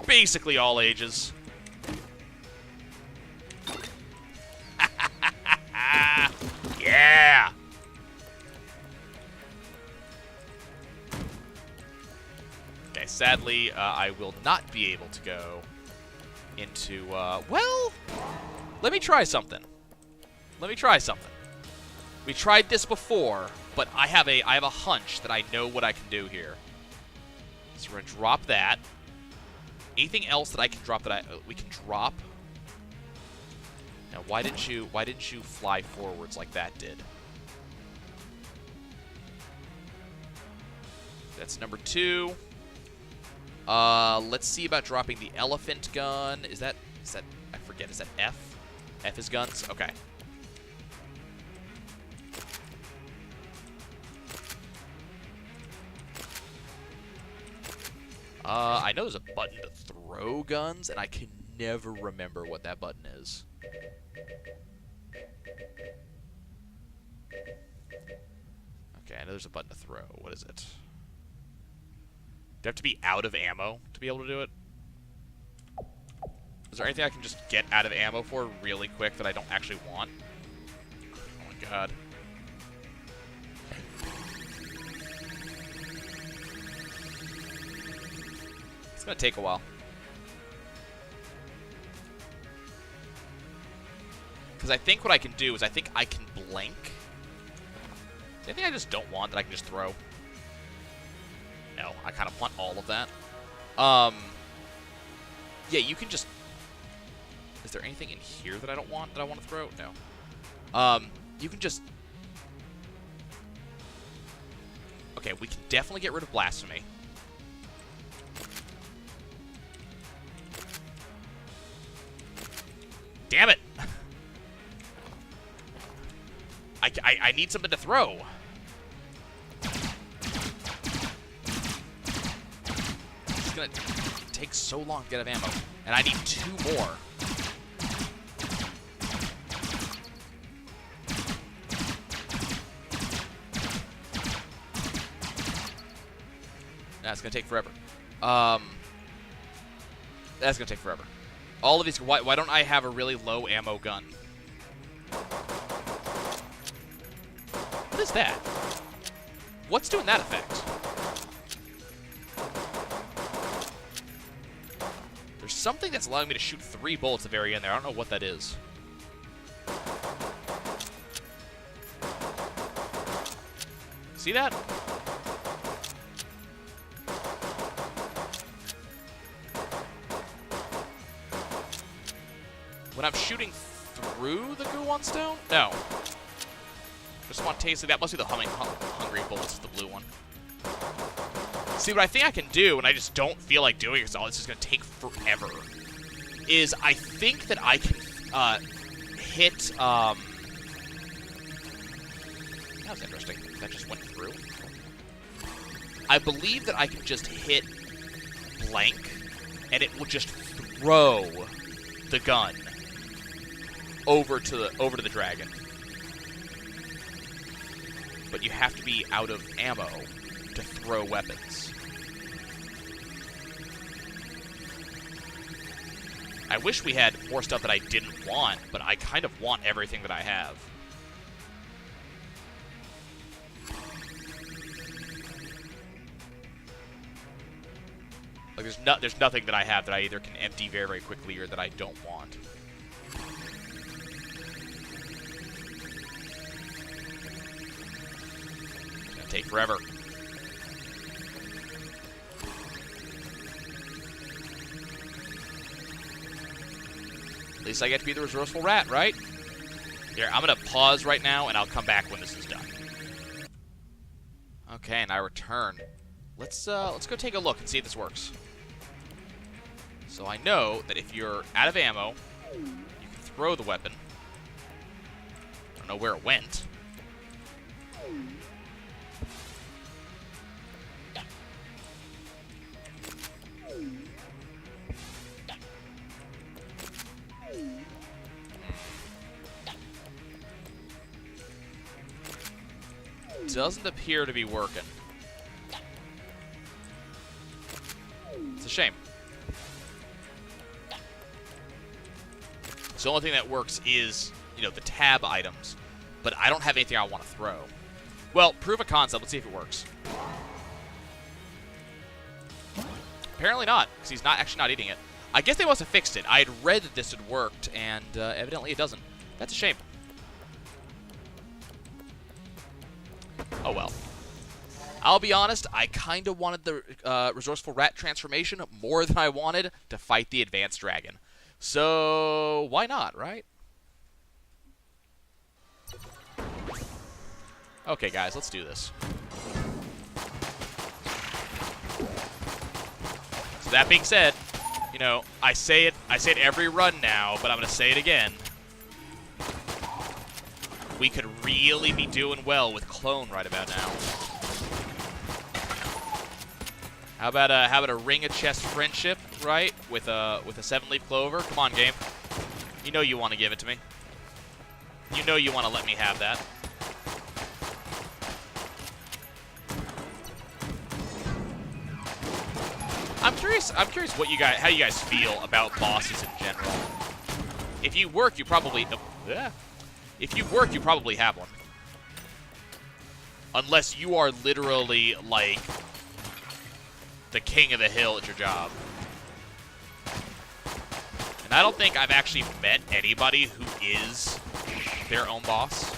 [SPEAKER 1] basically all ages. Yeah! Okay, sadly, I will not be able to go into, well, let me try something. We tried this before, but I have a hunch that I know what I can do here. So we're gonna drop that. Anything else that I can drop that we can drop? Now, why didn't you fly forwards like that did? That's number 2. Let's see about dropping the elephant gun. Is that I forget, is that F? F is guns? Okay. I know there's a button to throw guns, and I can never remember what that button is. Okay, I know there's a button to throw. What is it? Do you have to be out of ammo to be able to do it? Is there anything I can just get out of ammo for really quick that I don't actually want? Oh my god. It's gonna take a while. Because I think what I can do is I think I can blank. Is there anything I just don't want that I can just throw? No, I kind of want all of that. Yeah, you can just... Is there anything in here that I don't want that I want to throw? No. You can just... Okay, we can definitely get rid of Blasphemy. Damn it! I need something to throw. It's gonna take so long to get out of ammo. And I need 2 more. That's gonna take forever. That's gonna take forever. All of these, why don't I have a really low ammo gun? What is that? What's doing that effect? There's something that's allowing me to shoot 3 bullets at the very end there. I don't know what that is. See that? When I'm shooting through the Guon stone? No. Just spontaneously, that must be the hungry bullets, the blue one. See, what I think I can do, and I just don't feel like doing it because all this is going to take forever, is I think that I can hit, that was interesting. That just went through. I believe that I can just hit blank, and it will just throw the gun over to the dragon. But you have to be out of ammo to throw weapons. I wish we had more stuff that I didn't want, but I kind of want everything that I have. Like, there's nothing that I have that I either can empty very, very quickly or that I don't want. It's gonna take forever. At least I get to be the resourceful rat, right? Here, I'm gonna pause right now, and I'll come back when this is done. Okay, and I return. Let's go take a look and see if this works. So I know that if you're out of ammo, you can throw the weapon. I don't know where it went. Doesn't appear to be working. It's a shame. So the only thing that works is, you know, the tab items. But I don't have anything I want to throw. Well, proof of concept. Let's see if it works. Apparently not, because he's actually not eating it. I guess they must have fixed it. I had read that this had worked, and evidently it doesn't. That's a shame. Oh well. I'll be honest, I kind of wanted the resourceful rat transformation more than I wanted to fight the advanced dragon. So, why not, right? Okay, guys, let's do this. So that being said, you know, I say it every run now, but I'm going to say it again. We could really be doing well with clone right about now. How about a ring of chest friendship, right? With a 7-leaf clover. Come on, game. You know you want to give it to me. You know you want to let me have that. I'm curious what how you guys feel about bosses in general. If you work, you probably If you work, you probably have one. Unless you are literally like the king of the hill at your job. And I don't think I've actually met anybody who is their own boss.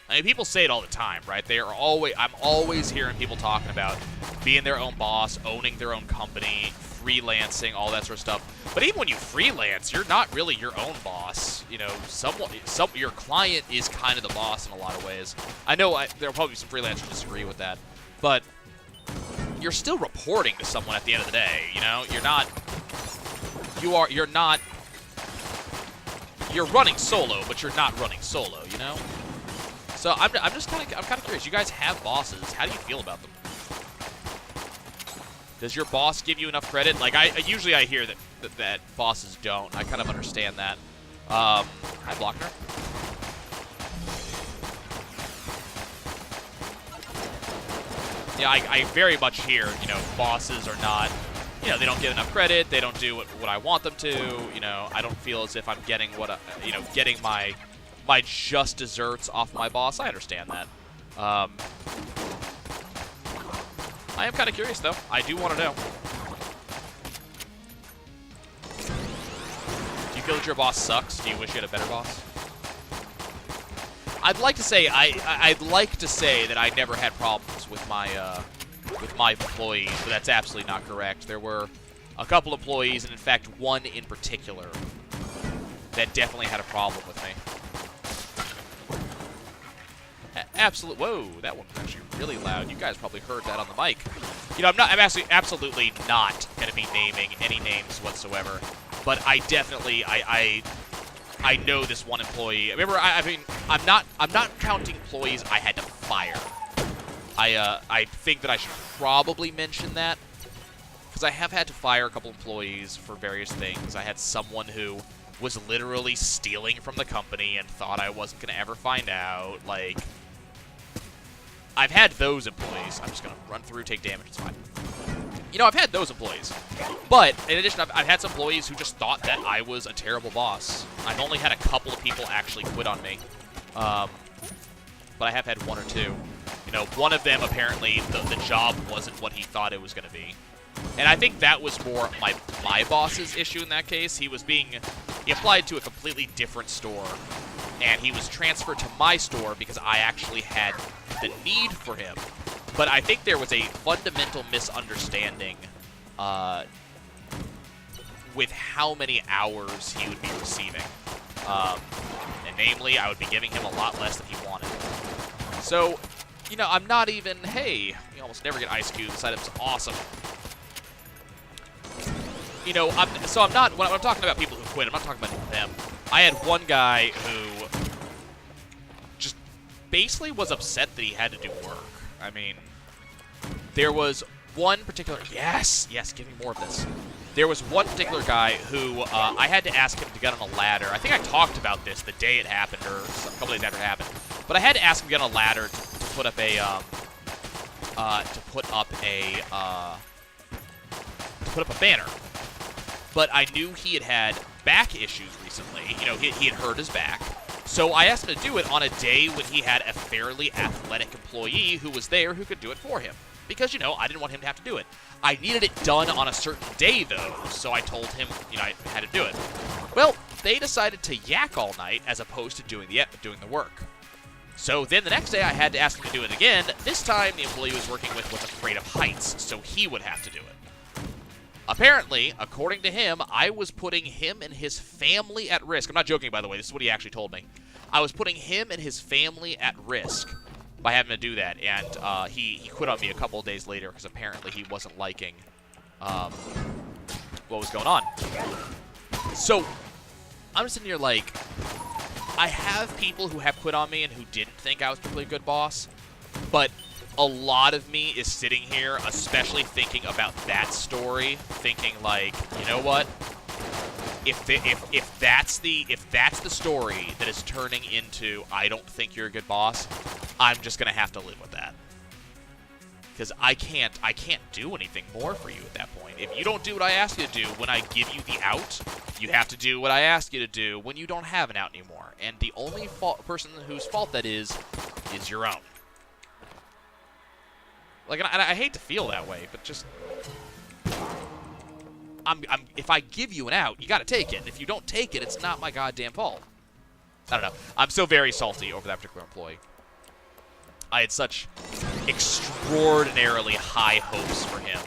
[SPEAKER 1] I mean, people say it all the time, right? I'm always hearing people talking about being their own boss, owning their own company, freelancing, all that sort of stuff. But even when you freelance, you're not really your own boss. You know, your client is kind of the boss in a lot of ways. I know there'll probably be some freelancers who disagree with that, but you're still reporting to someone at the end of the day. You know, you're running solo, but you're not running solo. You know. So I'm kind of curious. You guys have bosses. How do you feel about them? Does your boss give you enough credit? Like usually I hear that bosses don't. I kind of understand that. Hi, Blockner. Yeah, I very much hear, you know, bosses are not, you know, they don't get enough credit. They don't do what I want them to. You know, I don't feel as if I'm getting getting my just desserts off my boss. I understand that. I am kind of curious, though. I do want to know. Do you feel that your boss sucks? Do you wish you had a better boss? I'd like to say that I never had problems with my employees, but that's absolutely not correct. There were a couple employees, and in fact, one in particular that definitely had a problem with me. Absolutely. Whoa, that one was actually really loud. You guys probably heard that on the mic. You know, I'm absolutely not going to be naming any names whatsoever. but I definitely, I know this one employee. Remember, I mean, I'm not counting employees I had to fire. I think that I should probably mention that, because I have had to fire a couple employees for various things. I had someone who was literally stealing from the company and thought I wasn't going to ever find out. Like, I've had those employees. I'm just going to run through, take damage, it's fine. You know, I've had those employees. But, in addition, I've had some employees who just thought that I was a terrible boss. I've only had a couple of people actually quit on me. But I have had one or two. You know, one of them, apparently, the job wasn't what he thought it was going to be. And I think that was more my boss's issue in that case. He applied to a completely different store, and he was transferred to my store because I actually had the need for him. But I think there was a fundamental misunderstanding with how many hours he would be receiving. And namely, I would be giving him a lot less than he wanted. So, you know, I'm not even, hey, you almost never get ice cubes. This item's awesome. You know, I'm not, when I'm talking about people who quit, I'm not talking about them. I had one guy who just basically was upset that he had to do work. I mean, there was one particular, yes, give me more of this. There was one particular guy who I had to ask him to get on a ladder. I think I talked about this the day it happened, or a couple days after it happened. But I had to ask him to get on a ladder to put up a banner. But I knew he had back issues recently. You know, he had hurt his back. So I asked him to do it on a day when he had a fairly athletic employee who was there who could do it for him. Because, you know, I didn't want him to have to do it. I needed it done on a certain day, though, so I told him, you know, I had to do it. Well, they decided to yak all night as opposed to doing the work. So then the next day I had to ask him to do it again. This time the employee he was working with was afraid of heights, so he would have to do it. Apparently, according to him, I was putting him and his family at risk. I'm not joking, by the way. This is what he actually told me. I was putting him and his family at risk by having to do that, and he quit on me a couple of days later because apparently he wasn't liking what was going on. So, I'm just sitting here like, I have people who have quit on me and who didn't think I was particularly a good boss, but a lot of me is sitting here, especially thinking about that story, thinking like, you know what? If that's the story that is turning into I don't think you're a good boss, I'm just gonna have to live with that. Because I can't do anything more for you at that point. If you don't do what I ask you to do when I give you the out, you have to do what I ask you to do when you don't have an out anymore. And the only person whose fault that is your own. Like, and I hate to feel that way, but just, if I give you an out, you got to take it. If you don't take it, it's not my goddamn fault. I don't know. I'm so very salty over that particular employee. I had such extraordinarily high hopes for him.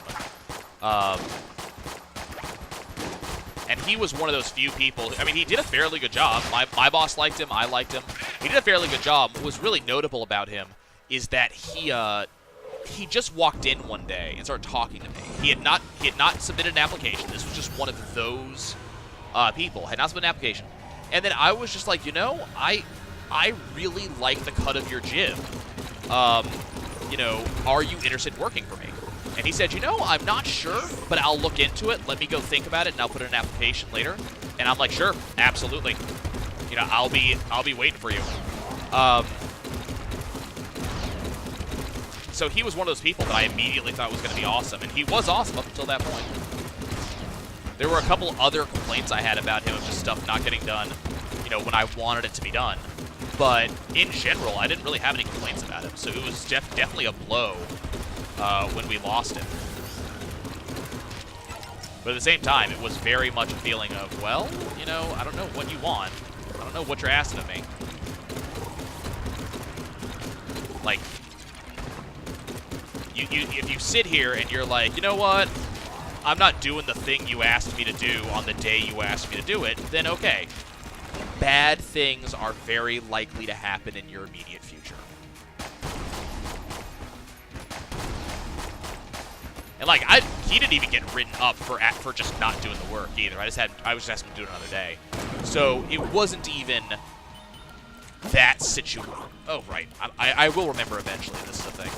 [SPEAKER 1] And he was one of those few people. I mean, he did a fairly good job. My boss liked him. I liked him. He did a fairly good job. What was really notable about him is that he just walked in one day and started talking to me. He had not submitted an application. This was just one of those people. Had not submitted an application. And then I was just like, you know, I really like the cut of your jib. You know, are you interested in working for me? And he said, you know, I'm not sure, but I'll look into it. Let me go think about it, and I'll put in an application later. And I'm like, sure, absolutely. You know, I'll be waiting for you. So he was one of those people that I immediately thought was going to be awesome, and he was awesome up until that point. There were a couple other complaints I had about him of just stuff not getting done, you know, when I wanted it to be done. But in general, I didn't really have any complaints about him, so it was definitely a blow when we lost him. But at the same time, it was very much a feeling of, well, you know, I don't know what you want. I don't know what you're asking of me. Like, if you sit here and you're like, you know what, I'm not doing the thing you asked me to do on the day you asked me to do it, then okay. Bad things are very likely to happen in your immediate future. And like, he didn't even get written up for just not doing the work either. I was just asking him to do it another day. So it wasn't even that situation. Oh right, I will remember eventually. This is a thing.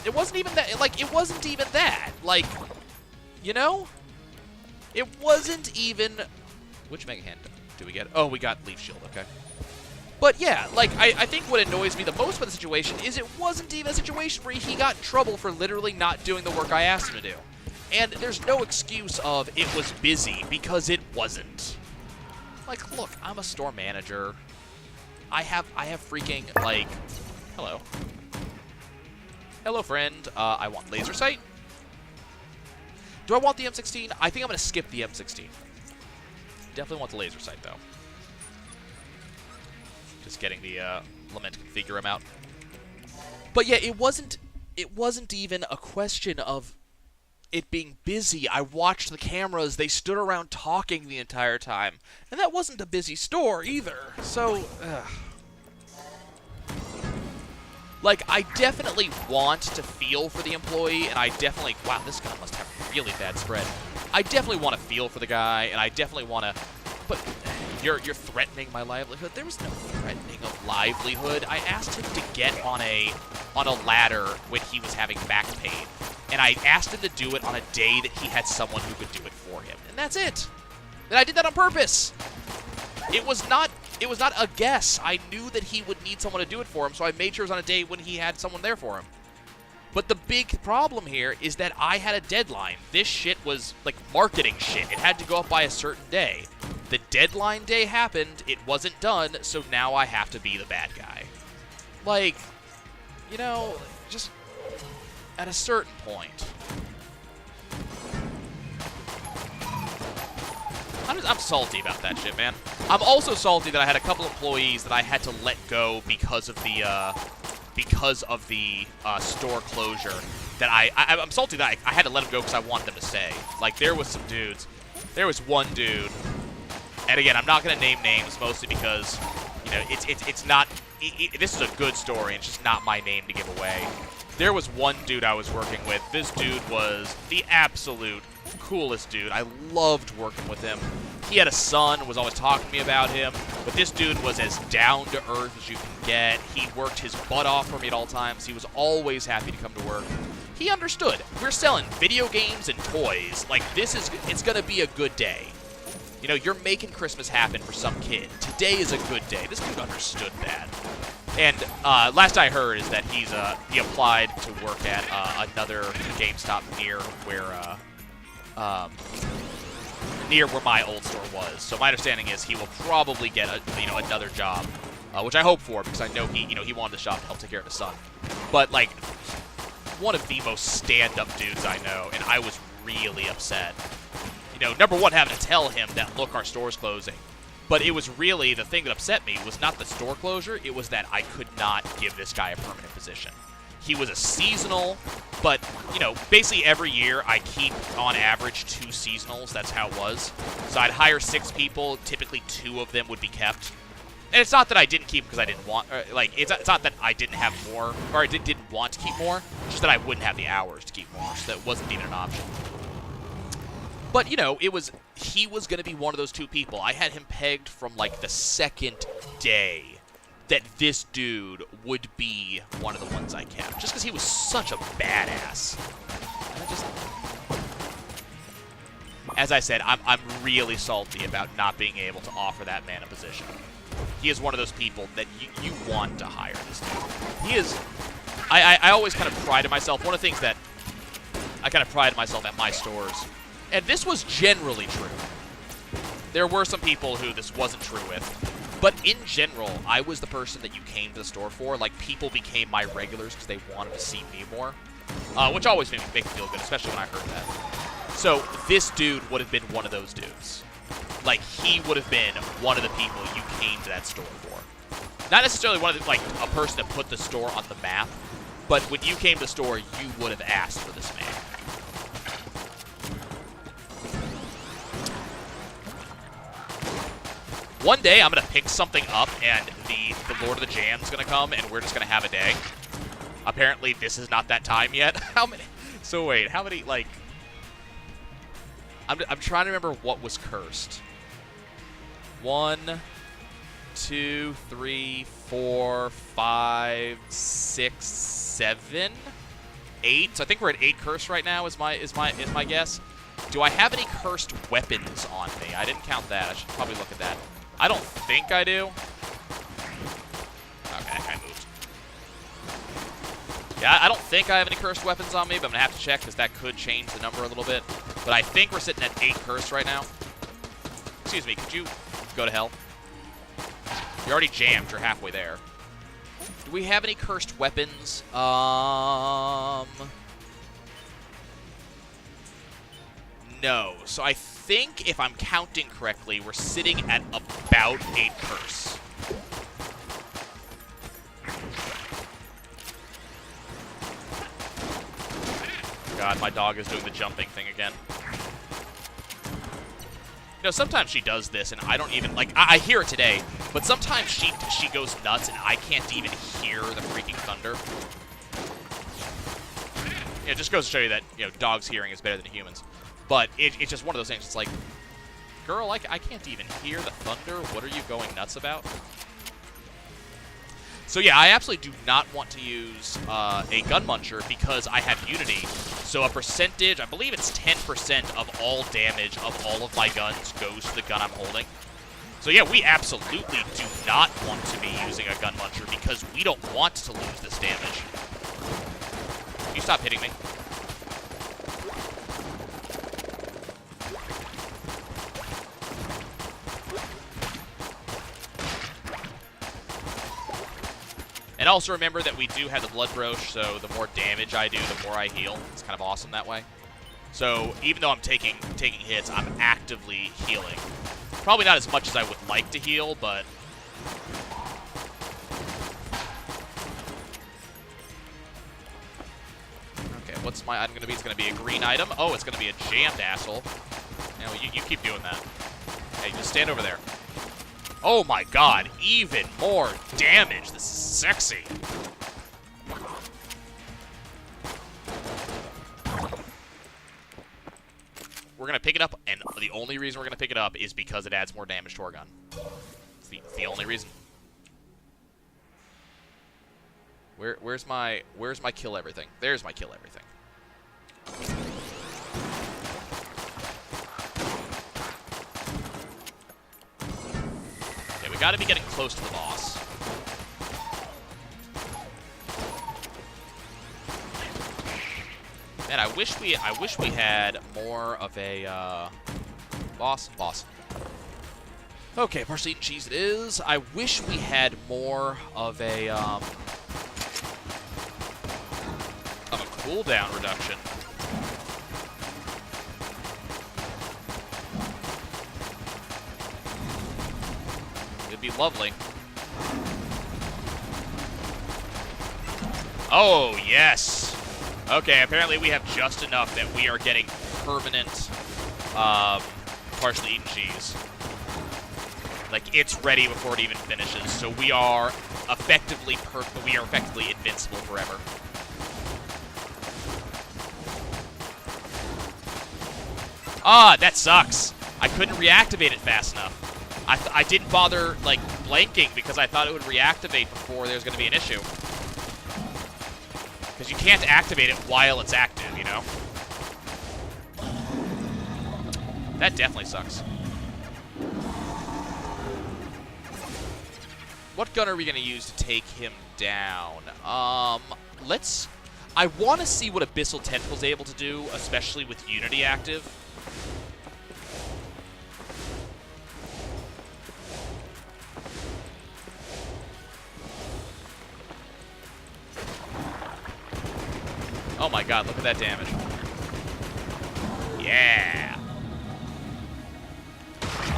[SPEAKER 1] It wasn't even that. Like, it wasn't even that. Like, you know, it wasn't even. Which Mega Hand do we get? Oh, we got Leaf Shield. Okay. But yeah, like, I think what annoys me the most about the situation is it wasn't even a situation where he got in trouble for literally not doing the work I asked him to do. And there's no excuse of it was busy, because it wasn't. Like, look, I'm a store manager. I have freaking, like, hello. Hello, friend. I want laser sight. Do I want the M16? I think I'm going to skip the M16. Definitely want the laser sight, though. Just getting the Lament Configure out. But yeah, it wasn't even a question of it being busy. I watched the cameras. They stood around talking the entire time. And that wasn't a busy store either. So, like, I definitely want to feel for the employee, and I definitely... Wow, this guy must have really bad spread. I definitely want to feel for the guy, and I definitely want to... But you're threatening my livelihood. There was no threatening of livelihood. I asked him to get on a ladder when he was having back pain, and I asked him to do it on a day that he had someone who could do it for him, and that's it. And I did that on purpose. It was not a guess. I knew that he would need someone to do it for him, so I made sure it was on a day when he had someone there for him. But the big problem here is that I had a deadline. This shit was, like, marketing shit. It had to go up by a certain day. The deadline day happened, it wasn't done, so now I have to be the bad guy. Like, you know, just at a certain point. I'm salty about that shit, man. I'm also salty that I had a couple employees that I had to let go because of the store closure. That I'm salty that I had to let them go because I wanted them to stay. Like, there was some dudes. There was one dude, and again, I'm not gonna name names, mostly because, you know, it's not. This is a good story, and it's just not my name to give away. There was one dude I was working with. This dude was the absolute coolest dude. I loved working with him. He had a son, was always talking to me about him, but this dude was as down to earth as you can get. He worked his butt off for me at all times. He was always happy to come to work. He understood. We're selling video games and toys. Like, it's gonna be a good day. You know, you're making Christmas happen for some kid. Today is a good day. This dude understood that. And last I heard is that he applied to work at another GameStop near where my old store was. So my understanding is he will probably get another job, which I hope for, because I know he wanted the shop to help take care of his son. But like, one of the most stand-up dudes I know, and I was really upset. You know, number one, having to tell him that, look, our store's closing. But it was really, the thing that upset me was not the store closure, it was that I could not give this guy a permanent position. He was a seasonal, but, you know, basically every year I keep, on average, 2 seasonals. That's how it was. So I'd hire 6 people. Typically 2 of them would be kept. And it's not that I didn't keep because I didn't want, it's not that I didn't have more, or I didn't want to keep more. Just that I wouldn't have the hours to keep more, so that wasn't even an option. But, you know, he was going to be one of those 2 people. I had him pegged from, like, the second day that this dude would be one of the ones I kept. Just because he was such a badass. As I said, I'm really salty about not being able to offer that man a position. He is one of those people that you want to hire this dude. He is... I always kind of prided myself. One of the things that I kind of prided myself at my stores, and this was generally true. There were some people who this wasn't true with. But in general, I was the person that you came to the store for. Like, people became my regulars because they wanted to see me more. Which always made me feel good, especially when I heard that. So, this dude would have been one of those dudes. Like, he would have been one of the people you came to that store for. Not necessarily one of the, like, a person that put the store on the map, but when you came to the store, you would have asked for this man. One day, I'm going to pick something up, and the Lord of the Jam's going to come, and we're just going to have a day. Apparently, this is not that time yet. So wait, how many, like... I'm trying to remember what was cursed. 1, 2, 3, 4, 5, 6, 7, 8. So I think we're at 8 cursed right now. Is my guess. Do I have any cursed weapons on me? I didn't count that. I should probably look at that. I don't think I do. Okay, I moved. Yeah, I don't think I have any cursed weapons on me, but I'm gonna have to check because that could change the number a little bit. But I think we're sitting at 8 cursed right now. Excuse me, could you go to hell? You're already jammed. You're halfway there. Do we have any cursed weapons? No. So I think, if I'm counting correctly, we're sitting at about 8 curse. God, my dog is doing the jumping thing again. You know, sometimes she does this, and I don't even, like, I hear it today, but sometimes she goes nuts, and I can't even hear the freaking thunder. Yeah, it just goes to show you that, you know, dogs' hearing is better than humans. But it's just one of those things. It's like, girl, I can't even hear the thunder. What are you going nuts about? So yeah, I absolutely do not want to use a gun muncher because I have Unity. So a percentage, I believe it's 10% of all damage of all of my guns goes to the gun I'm holding. So yeah, we absolutely do not want to be using a gun muncher because we don't want to lose this damage. Can you stop hitting me? And also remember that we do have the blood broche, so the more damage I do, the more I heal. It's kind of awesome that way. So even though I'm taking hits, I'm actively healing. Probably not as much as I would like to heal, but... Okay, what's my item going to be? It's going to be a green item. Oh, it's going to be a jammed asshole. No, you keep doing that. Hey, just stand over there. Oh my god, even more damage. This is sexy. We're going to pick it up, and the only reason we're going to pick it up is because it adds more damage to our gun. It's the only reason. Where's my kill everything? There's my kill everything. We gotta be getting close to the boss. Man, I wish we had more of a boss. Okay, partially eaten cheese it is. I wish we had more of a cooldown reduction. Be lovely. Oh, yes. Okay, apparently we have just enough that we are getting permanent partially eaten cheese. Like, it's ready before it even finishes, so we are effectively invincible forever. Ah, that sucks. I couldn't reactivate it fast enough. I didn't bother, like, blanking because I thought it would reactivate before there's going to be an issue. Because you can't activate it while it's active, you know? That definitely sucks. What gun are we going to use to take him down? I want to see what Abyssal Tentacle's able to do, especially with Unity active. Oh my god, look at that damage. Yeah.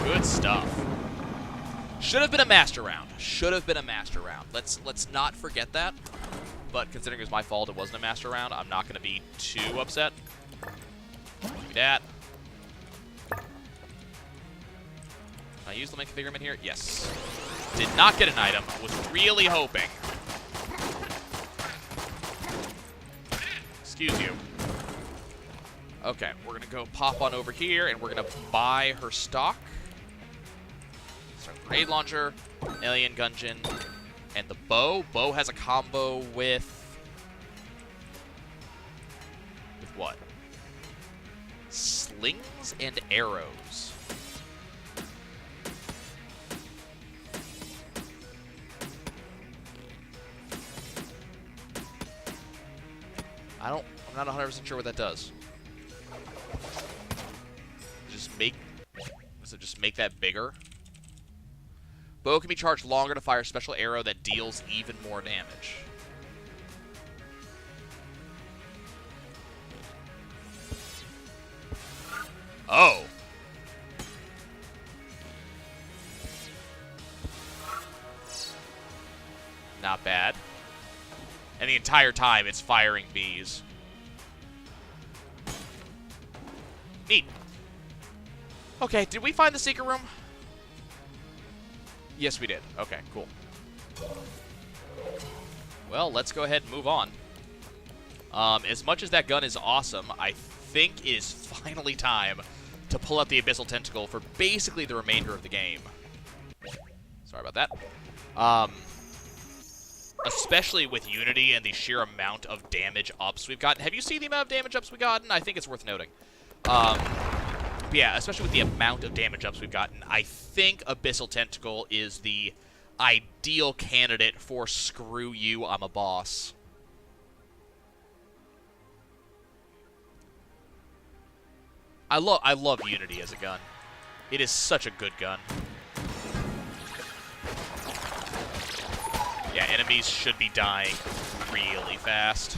[SPEAKER 1] Good stuff. Should have been a master round. Should have been a master round. Let's not forget that. But considering it was my fault, it wasn't a master round, I'm not going to be too upset. Give me that. Can I use the main configurement here? Yes. Did not get an item. Was really hoping. Excuse you. Okay, we're going to go pop on over here, and we're going to buy her stock. So, grenade launcher, alien Gungeon, and the bow. Bow has a combo with what? Slings and arrows. I'm not 100% sure what that does. Does it just make that bigger? Bow can be charged longer to fire a special arrow that deals even more damage. Oh. Not bad. And the entire time it's firing bees. Neat. Okay, did we find the secret room? Yes, we did. Okay, cool. Well, let's go ahead and move on. As much as that gun is awesome, I think it is finally time to pull out the Abyssal Tentacle for basically the remainder of the game. Sorry about that. Especially with Unity and the sheer amount of damage ups we've gotten. Have you seen the amount of damage ups we've gotten? I think it's worth noting. But yeah, especially with the amount of damage ups we've gotten, I think Abyssal Tentacle is the ideal candidate for screw you, I'm a boss. I love Unity as a gun. It is such a good gun. Yeah, enemies should be dying really fast.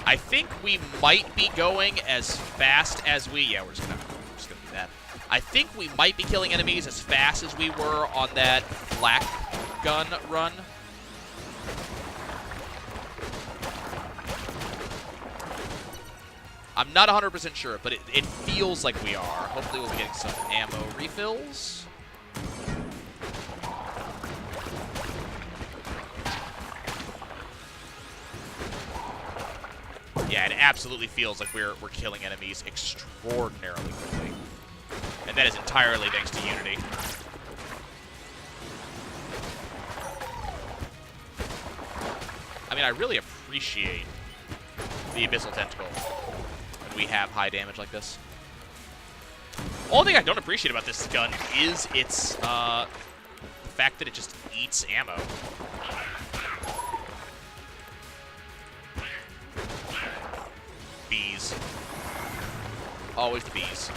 [SPEAKER 1] I think we might be going as fast as we... Yeah, we're just gonna do that. I think we might be killing enemies as fast as we were on that black gun run. I'm not 100% sure, but it feels like we are. Hopefully we'll be getting some ammo refills. Yeah, it absolutely feels like we're killing enemies extraordinarily quickly. And that is entirely thanks to Unity. I mean, I really appreciate the Abyssal Tentacle when we have high damage like this. Only thing I don't appreciate about this gun is its the fact that it just eats ammo. Bees. Always the bees.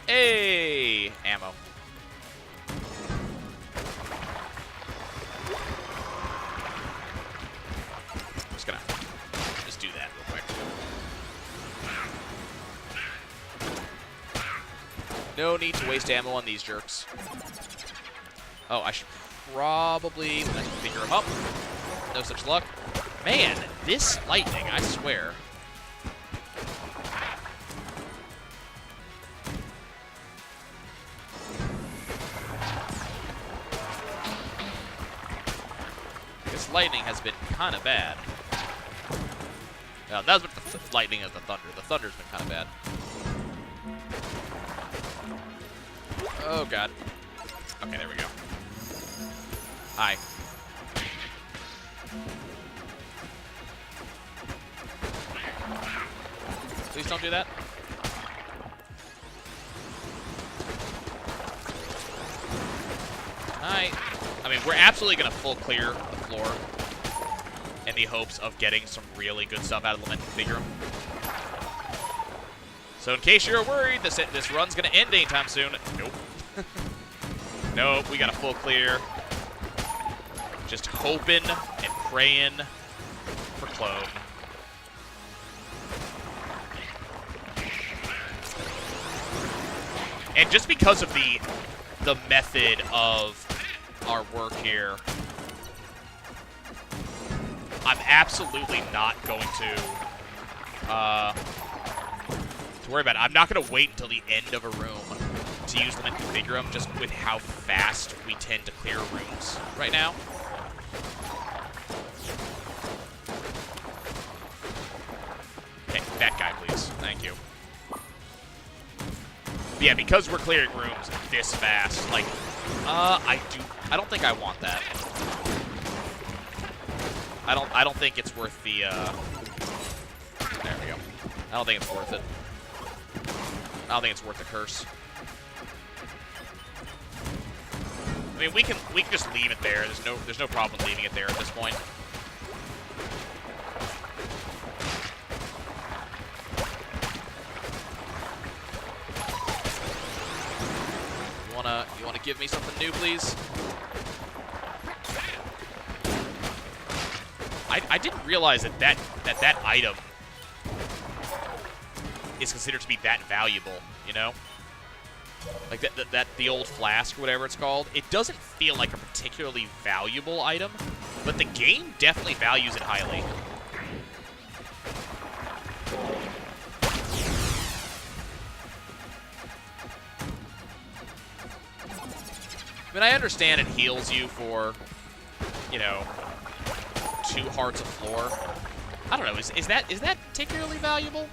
[SPEAKER 1] Hey! Ammo. I'm just gonna do that real quick. No need to waste ammo on these jerks. Oh, I should probably figure them up. No such luck. Man, this lightning, I swear. This lightning has been kind of bad. No, that was the lightning as the thunder. The thunder's been kind of bad. Oh, God. Okay, there we go. Hi. Please don't do that. Alright. I mean, we're absolutely going to full clear the floor in the hopes of getting some really good stuff out of the Lamented Figure. So in case you're worried, this run's going to end anytime soon. Nope. Nope, we got a full clear. Just hoping and praying for clone. And just because of the method of our work here, I'm absolutely not going to worry about it. I'm not going to wait until the end of a room to use them and configure them, just with how fast we tend to clear rooms right now. please. Thank you. But yeah, because we're clearing rooms this fast, like, I don't think I want that. I don't think it's worth the, there we go. I don't think it's worth it. I don't think it's worth the curse. I mean, we can just leave it there. There's no problem leaving it there at this point. You wanna give me something new, please? I didn't realize that item is considered to be that valuable, you know? Like the old flask or whatever it's called. It doesn't feel like a particularly valuable item, but the game definitely values it highly. I mean, I understand it heals you for, you know, 2 hearts of floor. I don't know, is that particularly valuable?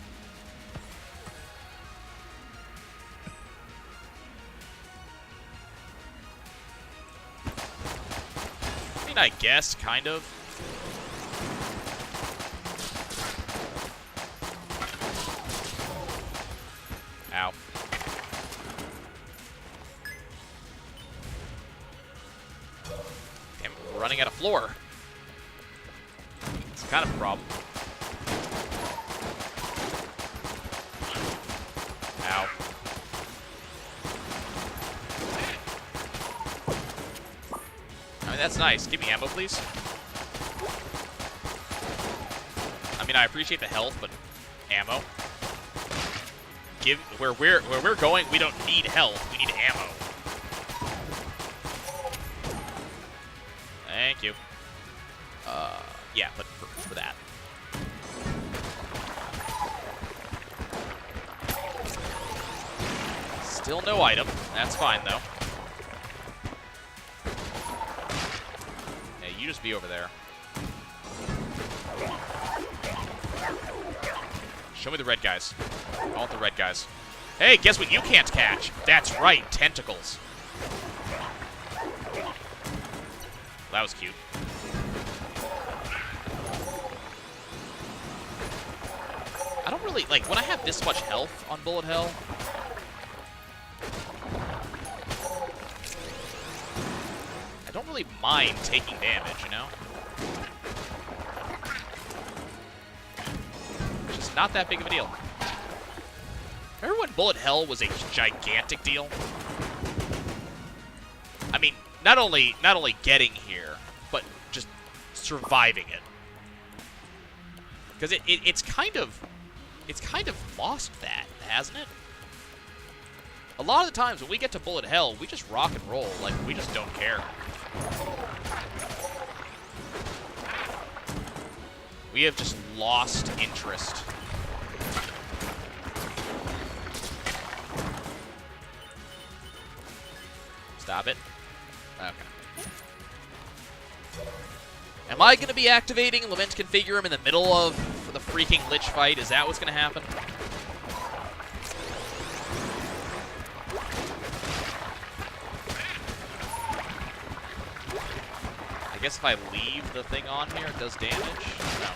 [SPEAKER 1] I mean, I guess, kind of. Ow. Damn, we're running out of floor. It's kind of a problem. Ow. I mean, that's nice. Give me ammo, please. I mean, I appreciate the health, but ammo. Where we're going, we don't need health. We need ammo. Thank you. Yeah, but for that. Still no item. That's fine, though. Yeah, you just be over there. Show me the red guys. I want the red guys. Hey, guess what you can't catch? That's right, tentacles. That was cute. I don't really, like, when I have this much health on bullet hell, I don't really mind taking damage, you know? It's just not that big of a deal. Remember when bullet hell was a gigantic deal? I mean, not only getting here, but just surviving it. Because it's kind of lost that, hasn't it? A lot of the times when we get to bullet hell, we just rock and roll, like we just don't care. We have just lost interest. Stop it. Okay. Am I going to be activating Lament Configurum in the middle of the freaking Lich fight? Is that what's going to happen? I guess if I leave the thing on here, it does damage? No.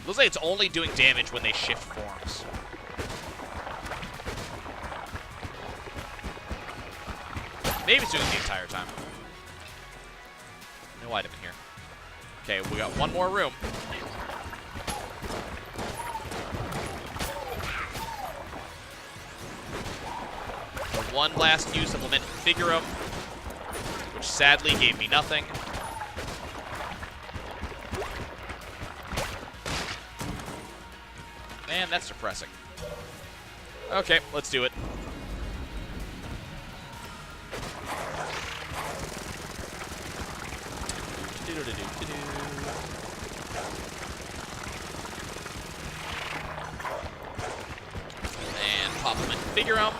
[SPEAKER 1] Looks like it's only doing damage when they shift forms. Maybe it's doing it the entire time. No item in here. Okay, we got one more room. The one last use of Lament Configurum, which sadly gave me nothing. Man, that's depressing. Okay, let's do it. And pop them in Configurum.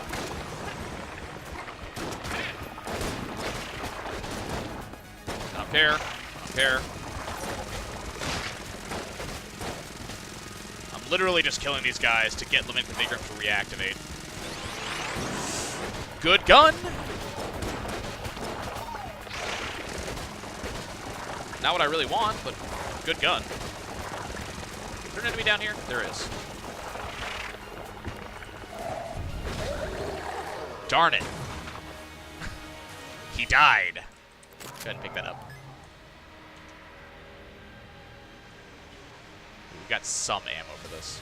[SPEAKER 1] I don't care. I don't care. I'm literally just killing these guys to get Lament Configurant to reactivate. Good gun! Not what I really want, but good gun. Is there an enemy down here? There is. Darn it. He died. Go ahead and pick that up. We've got some ammo for this.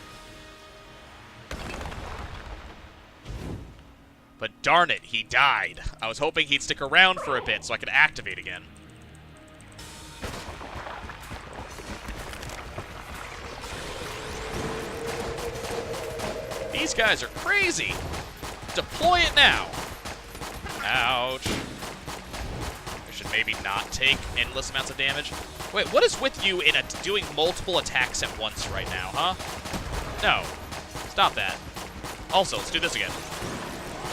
[SPEAKER 1] But darn it, he died. I was hoping he'd stick around for a bit so I could activate again. These guys are crazy. Deploy it now. Ouch. I should maybe not take endless amounts of damage. Wait, what is with you in doing multiple attacks at once right now, huh? No. Stop that. Also, let's do this again.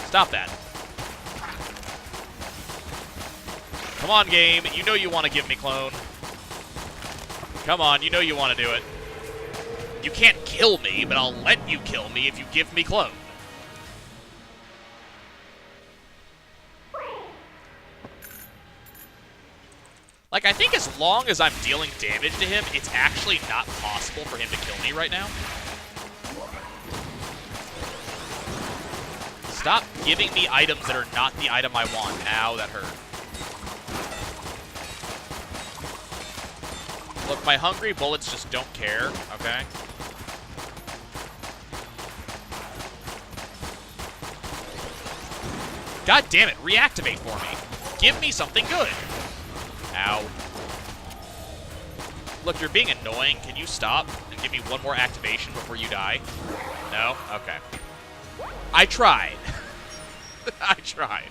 [SPEAKER 1] Stop that. Come on, game. You know you want to give me clone. Come on, you know you want to do it. You can't kill me, but I'll let you kill me if you give me clone. Like, I think as long as I'm dealing damage to him, it's actually not possible for him to kill me right now. Stop giving me items that are not the item I want. Ow, that hurt. Look, my hungry bullets just don't care, okay? God damn it, reactivate for me. Give me something good. Ow. Look, you're being annoying. Can you stop and give me one more activation before you die? No? Okay. I tried. I tried.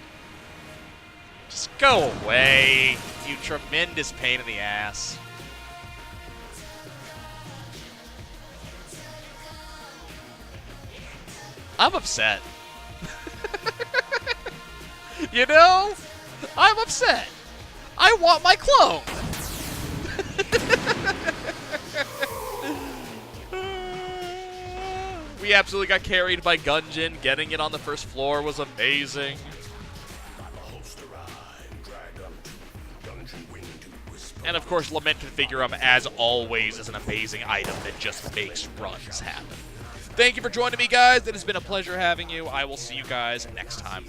[SPEAKER 1] Just go away, you tremendous pain in the ass. I'm upset. You know? I'm upset. I want my clone. We absolutely got carried by Gungeon. Getting it on the first floor was amazing. And of course, Lament Configurant, as always, is an amazing item that just makes runs happen. Thank you for joining me, guys. It has been a pleasure having you. I will see you guys next time.